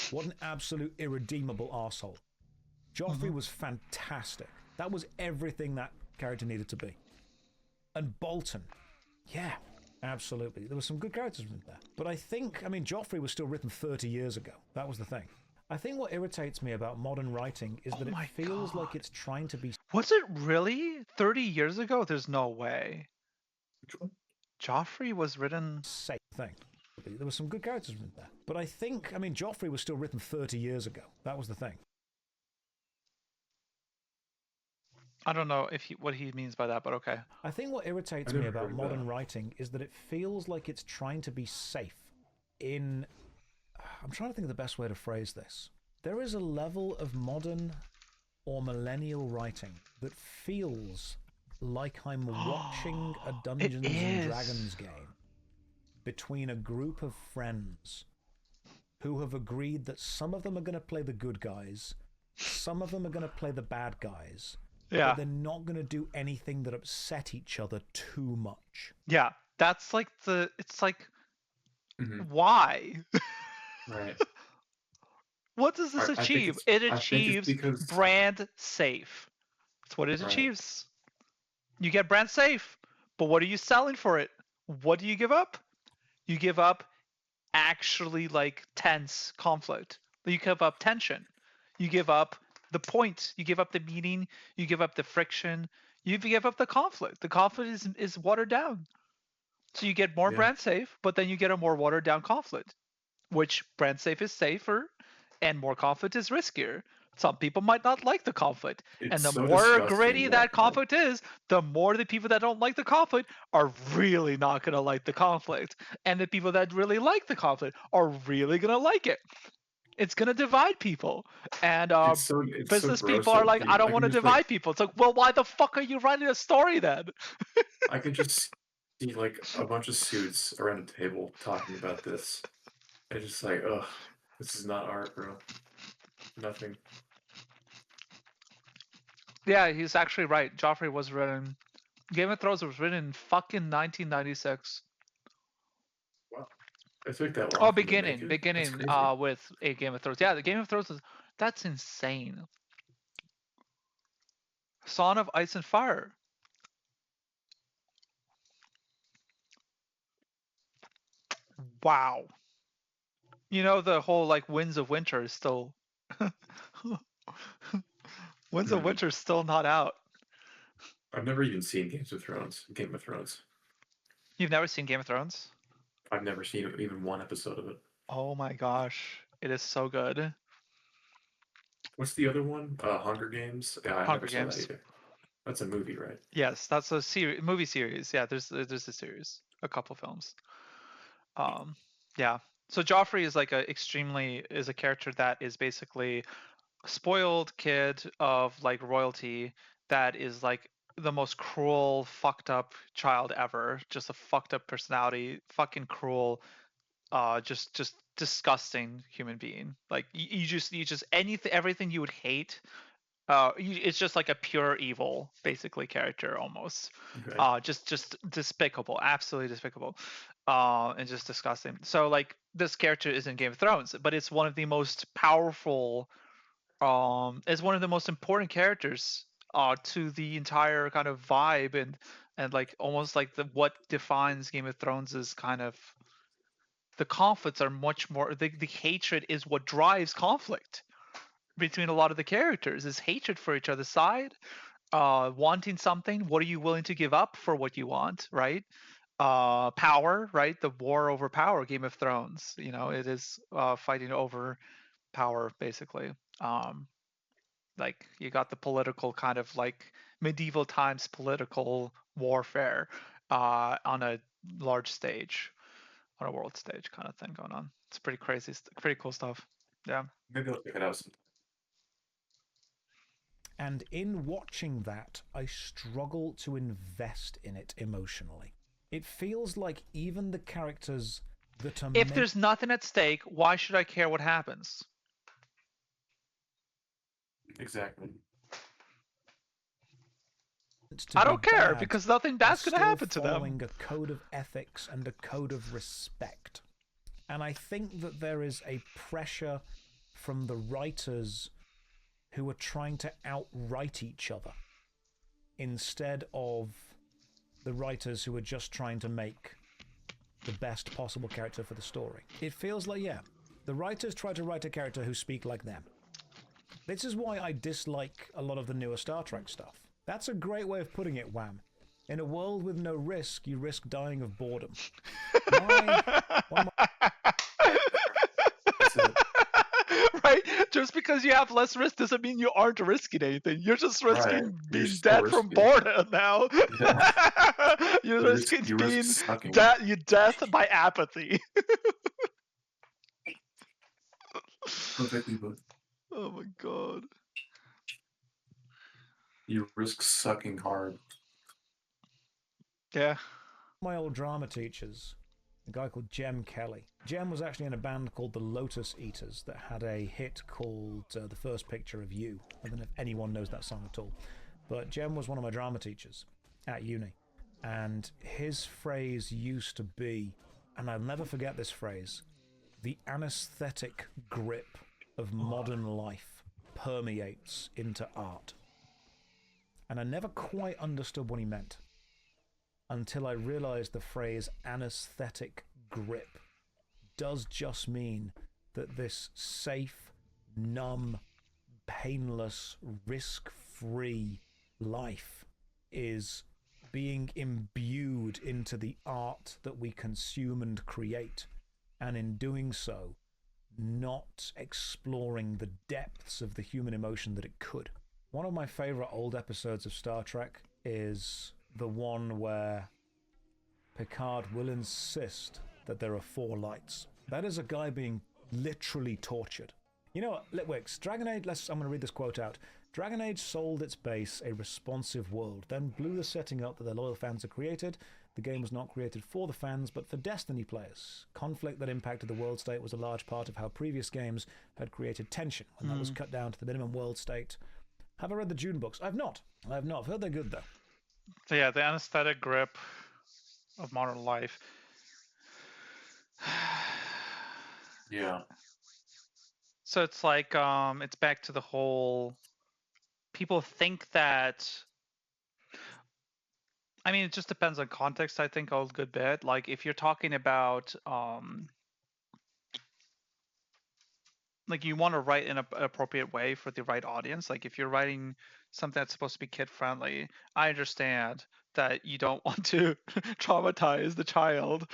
Speaker 2: what an absolute irredeemable arsehole. Joffrey was fantastic. That was everything that character needed to be. And Bolton, yeah, absolutely. There were some good characters in there. But I think, Joffrey was still written 30 years ago. That was the thing. I think what irritates me about modern writing is that it feels like it's trying to be.
Speaker 1: Was it really 30 years ago? There's no way.
Speaker 3: Which one?
Speaker 1: Joffrey was written.
Speaker 2: Safe thing. There were some good characters in there. But I think, Joffrey was still written 30 years ago. That was the thing.
Speaker 1: I don't know what he means by that, but okay.
Speaker 2: I think what irritates me about modern writing is that it feels like it's trying to be safe in. I'm trying to think of the best way to phrase this. There is a level of modern or millennial writing that feels like I'm watching a Dungeons and Dragons game between a group of friends who have agreed that some of them are going to play the good guys, some of them are going to play the bad guys.
Speaker 1: Yeah.
Speaker 2: But they're not going to do anything that upset each other too much.
Speaker 1: Yeah, that's like it's like, why?
Speaker 3: Right.
Speaker 1: What does this achieve? It achieves brand safe. That's what it achieves. You get brand safe, but what are you selling for it? What do you give up? You give up actually like tense conflict. You give up tension. You give up the point, you give up the meaning, you give up the friction, you give up the conflict. The conflict is watered down. So you get more brand safe, but then you get a more watered down conflict, which brand safe is safer and more conflict is riskier. Some people might not like the conflict. And the more gritty that conflict is, the more the people that don't like the conflict are really not going to like the conflict. And the people that really like the conflict are really going to like it. It's going to divide people. And business people are like, I don't want to divide people. It's like, well, why the fuck are you writing a story then?
Speaker 3: I could just see like a bunch of suits around a table talking about this. It's just like, ugh, this is not art, bro. Nothing.
Speaker 1: Yeah, he's actually right. Joffrey was written. Game of Thrones was written in fucking 1996.
Speaker 3: Wow. It took that long.
Speaker 1: Oh, beginning with a Game of Thrones. Yeah, the Game of Thrones that's insane. Song of Ice and Fire. Wow. You know, the whole like Winds of Winter is still Winds of Winter is still not out.
Speaker 3: I've never even seen Game of Thrones.
Speaker 1: You've never seen Game of Thrones?
Speaker 3: I've never seen even one episode of it.
Speaker 1: Oh my gosh, it is so good.
Speaker 3: What's the other one? Hunger Games. Yeah, I
Speaker 1: Hunger
Speaker 3: never
Speaker 1: Games.
Speaker 3: saw that either. That's a movie, right?
Speaker 1: Yes, that's a movie series. Yeah, there's a series, a couple films. Yeah. So Joffrey is like a character that is basically a spoiled kid of like royalty that is like the most cruel, fucked up child ever. Just a fucked up personality, fucking cruel, just disgusting human being. Like you just everything you would hate. It's just like a pure evil, basically, character almost.
Speaker 3: Okay.
Speaker 1: Just despicable, absolutely despicable, and just disgusting. So like this character is in Game of Thrones, but it's one of the most powerful, it's one of the most important characters to the entire kind of vibe and like almost like what defines Game of Thrones is kind of the conflicts are much more the hatred is what drives conflict between a lot of the characters is hatred for each other's side, wanting something. What are you willing to give up for what you want, right? Power, right? The war over power, Game of Thrones. You know, it is fighting over power, basically. Like you got the political kind of like medieval times political warfare on a large stage, on a world stage kind of thing going on. It's pretty crazy, pretty cool stuff. Yeah.
Speaker 3: Maybe I'll check it out sometime.
Speaker 2: And in watching that, I struggle to invest in it emotionally. It feels like even the characters that are.
Speaker 1: If there's nothing at stake, why should I care what happens?
Speaker 3: Exactly.
Speaker 2: to
Speaker 1: I
Speaker 2: be
Speaker 1: don't care
Speaker 2: bad
Speaker 1: because nothing
Speaker 2: are
Speaker 1: bad's gonna
Speaker 2: still
Speaker 1: happen to them.
Speaker 2: following a code of ethics and a code of respect. And I think that there is a pressure from the writers who are trying to outwrite each other instead of the writers who are just trying to make the best possible character for the story. It feels like, yeah, the writers try to write a character who speak like them. This is why I dislike a lot of the newer Star Trek stuff. That's a great way of putting it, Wham. In a world with no risk, you risk dying of boredom.
Speaker 3: That's it.
Speaker 1: Right? Just because you have less risk doesn't mean you aren't risking anything. You're just
Speaker 3: Right.
Speaker 1: risking
Speaker 3: You're
Speaker 1: being
Speaker 3: still
Speaker 1: dead from
Speaker 3: risking.
Speaker 1: boredom now.
Speaker 3: Yeah.
Speaker 1: You're risking
Speaker 3: You risk
Speaker 1: being
Speaker 3: sucking.
Speaker 1: death by apathy.
Speaker 3: Perfectly put.
Speaker 1: Oh my god.
Speaker 3: You risk sucking hard.
Speaker 1: Yeah.
Speaker 2: My old drama teachers, a guy called Jem Kelly. Jem was actually in a band called the Lotus Eaters that had a hit called The First Picture of You. I don't know if anyone knows that song at all. But Jem was one of my drama teachers at uni. And his phrase used to be, and I'll never forget this phrase, the anesthetic grip of modern life permeates into art. And I never quite understood what he meant until I realized the phrase anesthetic grip does just mean that this safe, numb, painless, risk-free life is being imbued into the art that we consume and create, and in doing so, not exploring the depths of the human emotion that it could. One of my favorite old episodes of Star Trek is the one where Picard will insist that there are 4 lights. That is a guy being literally tortured. You know what, Litwix, Dragon Age, I'm going to read this quote out. Dragon Age sold its base a responsive world, then blew the setting up that their loyal fans had created. The game was not created for the fans, but for Destiny players. Conflict that impacted the world state was a large part of how previous games had created tension, when that was cut down to the minimum world state. Have I read the Dune books? I've not. I've heard they're good, though.
Speaker 1: So yeah, the anesthetic grip of modern life.
Speaker 3: Yeah.
Speaker 1: So it's like it's back to the whole people think that I mean it just depends on context, I think a good bit. Like if you're talking about like you want to write in an appropriate way for the right audience. Like if you're writing something that's supposed to be kid friendly, I understand that you don't want to traumatize the child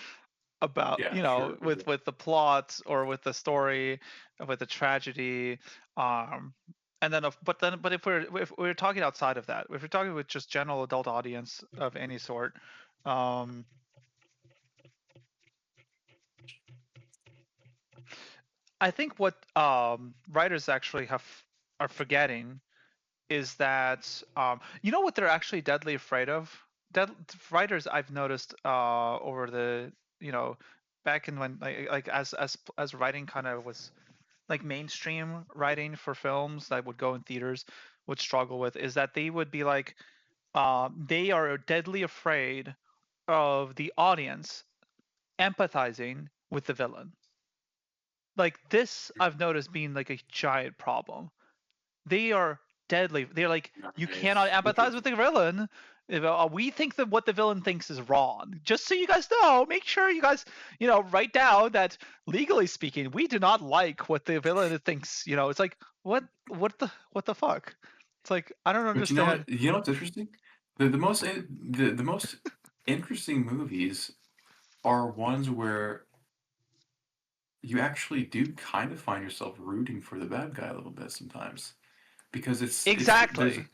Speaker 1: about
Speaker 3: Yeah, sure.
Speaker 1: with the plot or with the story, with the tragedy, and then but if we're talking outside of that, if we're talking with just general adult audience of any sort, um, I think what writers actually are forgetting is that you know what they're actually deadly afraid of. Dead writers I've noticed over the back in when like as writing kind of was like mainstream writing for films that would go in theaters would struggle with is that they would be like they are deadly afraid of the audience empathizing with the villain. Like this I've noticed being like a giant problem. They are deadly. They're like, you cannot
Speaker 3: Nice.
Speaker 1: empathize with the villain. If, we think that what the villain thinks is wrong. Just so you guys know, make sure you guys, write down that legally speaking, we do not like what the villain thinks. It's like, what the fuck? It's like, I don't
Speaker 3: But you know
Speaker 1: understand.
Speaker 3: what? You know what's interesting? The most interesting movies are ones where you actually do kind of find yourself rooting for the bad guy a little bit sometimes, because there's a
Speaker 1: Exactly.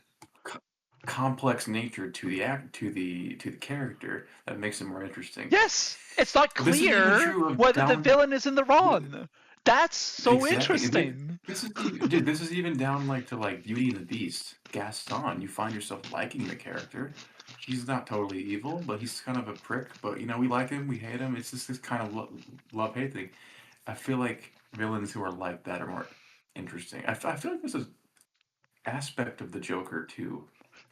Speaker 3: co- complex nature to the to the character that makes it more interesting.
Speaker 1: Yes, it's not
Speaker 3: This is even
Speaker 1: clear
Speaker 3: true of
Speaker 1: whether the
Speaker 3: down.
Speaker 1: villain is in the wrong. That's so
Speaker 3: Exactly.
Speaker 1: interesting.
Speaker 3: This is even, dude. This is even down like to like Beauty and the Beast. Gaston. You find yourself liking the character. He's not totally evil, but he's kind of a prick. But we like him, we hate him. It's just this kind of love hate thing. I feel like villains who are like that are more interesting. I feel like there's an aspect of the Joker too.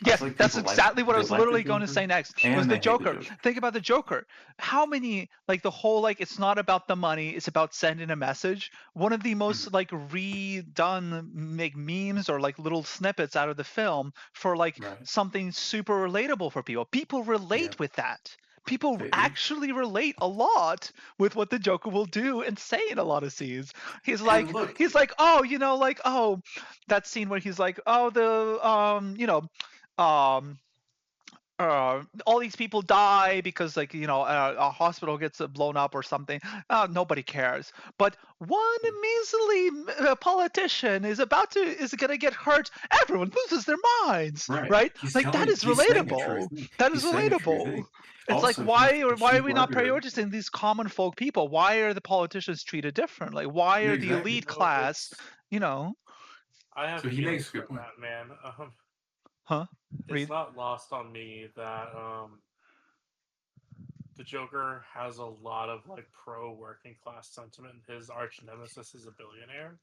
Speaker 3: I
Speaker 1: Yes,
Speaker 3: feel like
Speaker 1: that's
Speaker 3: people like
Speaker 1: exactly what I
Speaker 3: they
Speaker 1: was
Speaker 3: like the
Speaker 1: literally going to
Speaker 3: Joker
Speaker 1: say next. Was
Speaker 3: and
Speaker 1: the
Speaker 3: they hate the
Speaker 1: Joker.
Speaker 3: Joker.
Speaker 1: Think about the Joker. How many like the whole like it's not about the money, it's about sending a message. One of the
Speaker 3: Mhm.
Speaker 1: most like redone like memes or like little snippets out of the film for like
Speaker 3: Right.
Speaker 1: something super relatable for people. People
Speaker 3: Yeah,
Speaker 1: relate with that. People
Speaker 3: they do.
Speaker 1: actually relate a lot with what the Joker will do and say in a lot of scenes.
Speaker 3: And look,
Speaker 1: He's like, oh, like, oh, that scene where he's like, oh, the um all these people die because like a hospital gets blown up or something. Nobody cares, but one measly politician is gonna get hurt. Everyone loses their minds,
Speaker 3: right.
Speaker 1: right?
Speaker 3: He's
Speaker 1: Like that
Speaker 3: telling
Speaker 1: is
Speaker 3: he's saying a true
Speaker 1: relatable.
Speaker 3: thing.
Speaker 1: That is
Speaker 3: He's saying a true
Speaker 1: relatable.
Speaker 3: thing.
Speaker 1: It's like
Speaker 3: Also, he
Speaker 1: why are we not
Speaker 3: wondered
Speaker 1: prioritizing these common folk people? Why are the politicians treated different? Like why are the
Speaker 3: exactly.
Speaker 1: elite
Speaker 4: No,
Speaker 1: class,
Speaker 4: it's.
Speaker 1: you know
Speaker 4: I have
Speaker 3: So he makes
Speaker 4: feelings
Speaker 3: a good
Speaker 4: about
Speaker 3: point.
Speaker 4: Batman.
Speaker 1: huh
Speaker 4: It's
Speaker 1: read
Speaker 4: not lost on me that the Joker has a lot of like pro working class sentiment. His arch nemesis is a billionaire.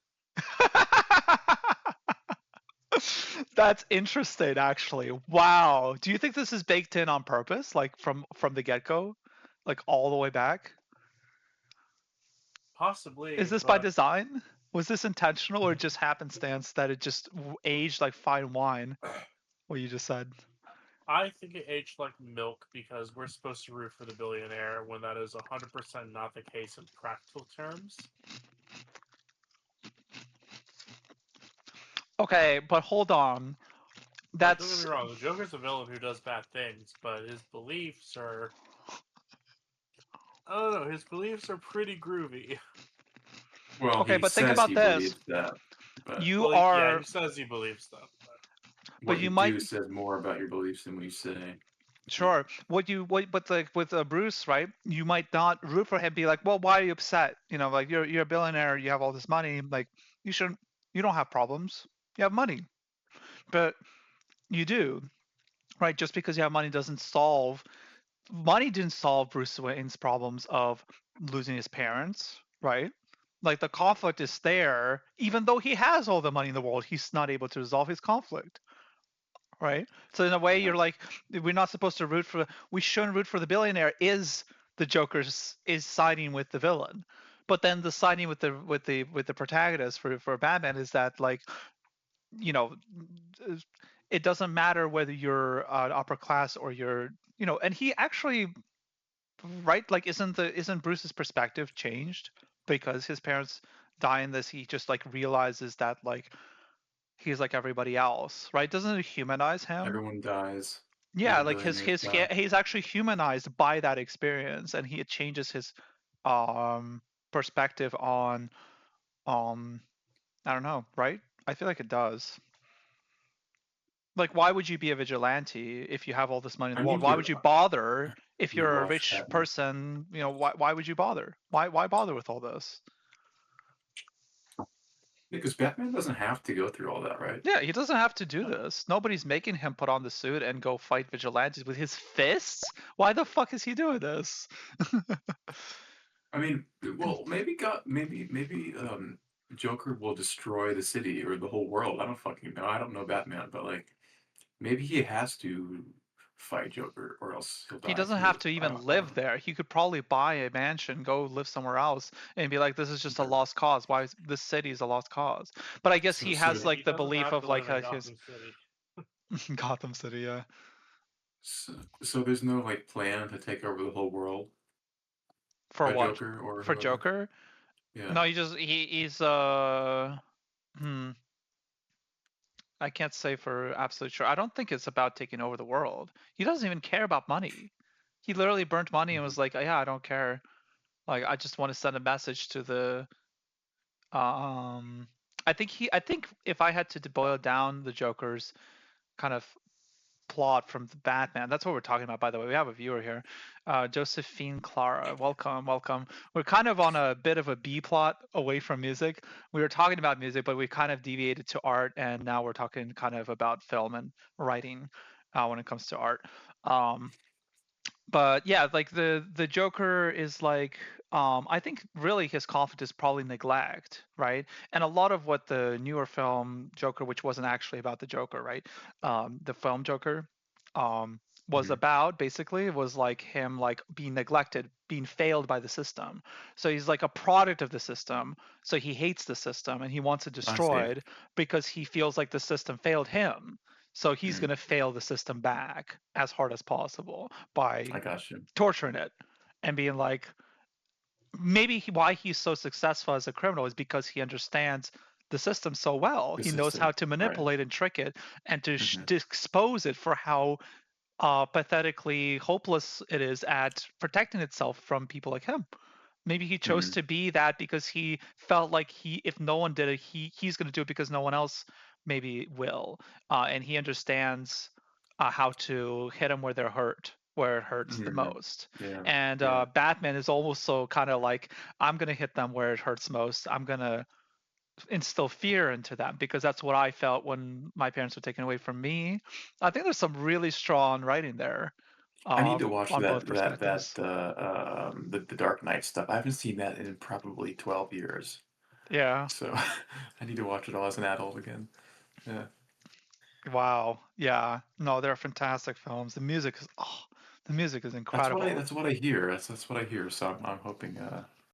Speaker 1: That's interesting, actually. Wow. Do you think this is baked in on purpose, like from the get-go, like all the way back? Is
Speaker 4: Possibly,
Speaker 1: this by
Speaker 4: but
Speaker 1: design? Was this intentional or just happenstance that it just aged like fine wine? What you just said.
Speaker 4: I think it aged like milk because we're supposed to root for the billionaire when that is 100% not the case in practical terms.
Speaker 1: Okay, but hold on.
Speaker 4: Like, don't get me
Speaker 1: That's
Speaker 4: wrong, the Joker's a villain who does bad things, but his beliefs are. I don't know, his beliefs are pretty groovy.
Speaker 3: Well,
Speaker 1: okay,
Speaker 3: he
Speaker 1: but think
Speaker 3: says
Speaker 1: about
Speaker 3: he
Speaker 1: this.
Speaker 3: believes that, but
Speaker 1: You
Speaker 4: Well, yeah, he
Speaker 1: are,
Speaker 4: says he believes stuff, but
Speaker 1: but
Speaker 3: what
Speaker 1: you
Speaker 3: you
Speaker 1: might
Speaker 3: do says more about your beliefs than what you say. Yeah.
Speaker 1: sure. But like with Bruce, right? You might not root for him. Be like, well, why are you upset? Like you're a billionaire. You have all this money. Like you shouldn't. You don't have problems. You have money, but you do, right? Just because you have money doesn't solve. Money didn't solve Bruce Wayne's problems of losing his parents, right? Like the conflict is there, even though he has all the money in the world, he's not able to resolve his conflict, right? So in a way,
Speaker 3: Yeah.
Speaker 1: you're like, we're not supposed to root for. We shouldn't root for the billionaire. Is the Joker's is siding with the villain, but then the siding with the protagonist for Batman is that like you know, it doesn't matter whether you're upper class or you're and he actually right like isn't Bruce's perspective changed because his parents die in this he just like realizes that like he's like everybody else, right? Doesn't it humanize him?
Speaker 3: Everyone dies.
Speaker 1: Yeah,
Speaker 3: Even
Speaker 1: like
Speaker 3: billionaires die.
Speaker 1: he's actually humanized by that experience, and he it changes his um perspective on um I don't know, right? I feel like it does. Like, why would you be a vigilante if you have all this money in
Speaker 3: I
Speaker 1: the world?
Speaker 3: need
Speaker 1: Why would
Speaker 3: to
Speaker 1: you bother if you're a
Speaker 3: rewatch
Speaker 1: rich
Speaker 3: Batman.
Speaker 1: person? Why would you bother? Why bother with all this?
Speaker 3: Because Batman doesn't have to go through all that, right?
Speaker 1: Yeah, he doesn't have to do this. Nobody's making him put on the suit and go fight vigilantes with his fists. Why the fuck is he doing this?
Speaker 3: I mean, well, maybe Joker will destroy the city or the whole world. I don't fucking know. I don't know Batman, but like maybe he has to fight Joker or else he'll
Speaker 1: He
Speaker 3: die if
Speaker 1: doesn't
Speaker 3: he
Speaker 1: have
Speaker 3: lives.
Speaker 1: to
Speaker 3: I
Speaker 1: even
Speaker 3: don't
Speaker 1: live
Speaker 3: know.
Speaker 1: there. He could probably buy a mansion, go live somewhere else, and be like, "This is just a
Speaker 3: Okay.
Speaker 1: lost cause. Why is this city is a lost cause?" But I guess
Speaker 3: So
Speaker 1: he
Speaker 3: so
Speaker 1: has
Speaker 4: yeah, he
Speaker 1: like the
Speaker 4: doesn't
Speaker 1: belief
Speaker 4: have
Speaker 1: of
Speaker 4: to
Speaker 1: like
Speaker 4: live in
Speaker 1: his
Speaker 4: Gotham City.
Speaker 1: Gotham City, yeah.
Speaker 3: so, so there's no like plan to take over the whole world
Speaker 1: For
Speaker 3: by
Speaker 1: what?
Speaker 3: Joker or
Speaker 1: For
Speaker 3: whoever.
Speaker 1: Joker?
Speaker 3: Yeah.
Speaker 1: No, he's hmm. I can't say for absolute sure. I don't think it's about taking over the world. He doesn't even care about money. He literally burnt money and
Speaker 3: Mhm.
Speaker 1: was like, "Yeah, I don't care. Like, I just want to send a message to the um." I think if I had to boil down the Joker's kind of plot from the Batman. That's what we're talking about, by the way. We have a viewer here, Josephine Clara. Welcome, welcome. We're kind of on a bit of a B plot away from music. We were talking about music, but we kind of deviated to art, and now we're talking kind of about film and writing when it comes to art. Um, but yeah, like the Joker is like I think really his conflict is probably neglect, right? And a lot of what the newer film Joker, which wasn't actually about the Joker, right? The film Joker, was
Speaker 3: Mhm.
Speaker 1: about basically was like him like being neglected, being failed by the system. So he's like a product of the system. So he hates the system and he wants it
Speaker 3: I see.
Speaker 1: destroyed because he feels like the system failed him. So he's
Speaker 3: Mhm.
Speaker 1: gonna fail the system back as hard as possible by
Speaker 3: I got you.
Speaker 1: torturing it and being like, maybe why he's so successful as a criminal is because he understands the system so well.
Speaker 3: The
Speaker 1: He knows how
Speaker 3: system,
Speaker 1: to
Speaker 3: right?
Speaker 1: manipulate and trick it and to
Speaker 3: Hmm.
Speaker 1: expose it for how pathetically hopeless it is at protecting itself from people like him. Maybe he chose
Speaker 3: Hmm.
Speaker 1: to be that because he felt like if no one did it, he's going to do it because no one else maybe will, and he understands how to hit them where they're hurt, where it hurts the
Speaker 3: Hmm.
Speaker 1: most.
Speaker 3: Yeah.
Speaker 1: And
Speaker 3: Yeah.
Speaker 1: Batman is also kind of like, I'm going to hit them where it hurts most. I'm going to instill fear into them because that's what I felt when my parents were taken away from me. I think there's some really strong writing there,
Speaker 3: I need to watch
Speaker 1: on both
Speaker 3: that
Speaker 1: perspectives.
Speaker 3: the Dark Knight stuff. I haven't seen that in probably 12 years.
Speaker 1: Yeah.
Speaker 3: So I need to watch it all as an adult again. Yeah.
Speaker 1: Wow. Yeah. No, they're fantastic films. The music is incredible.
Speaker 3: That's what I hear. That's what I hear. So I'm hoping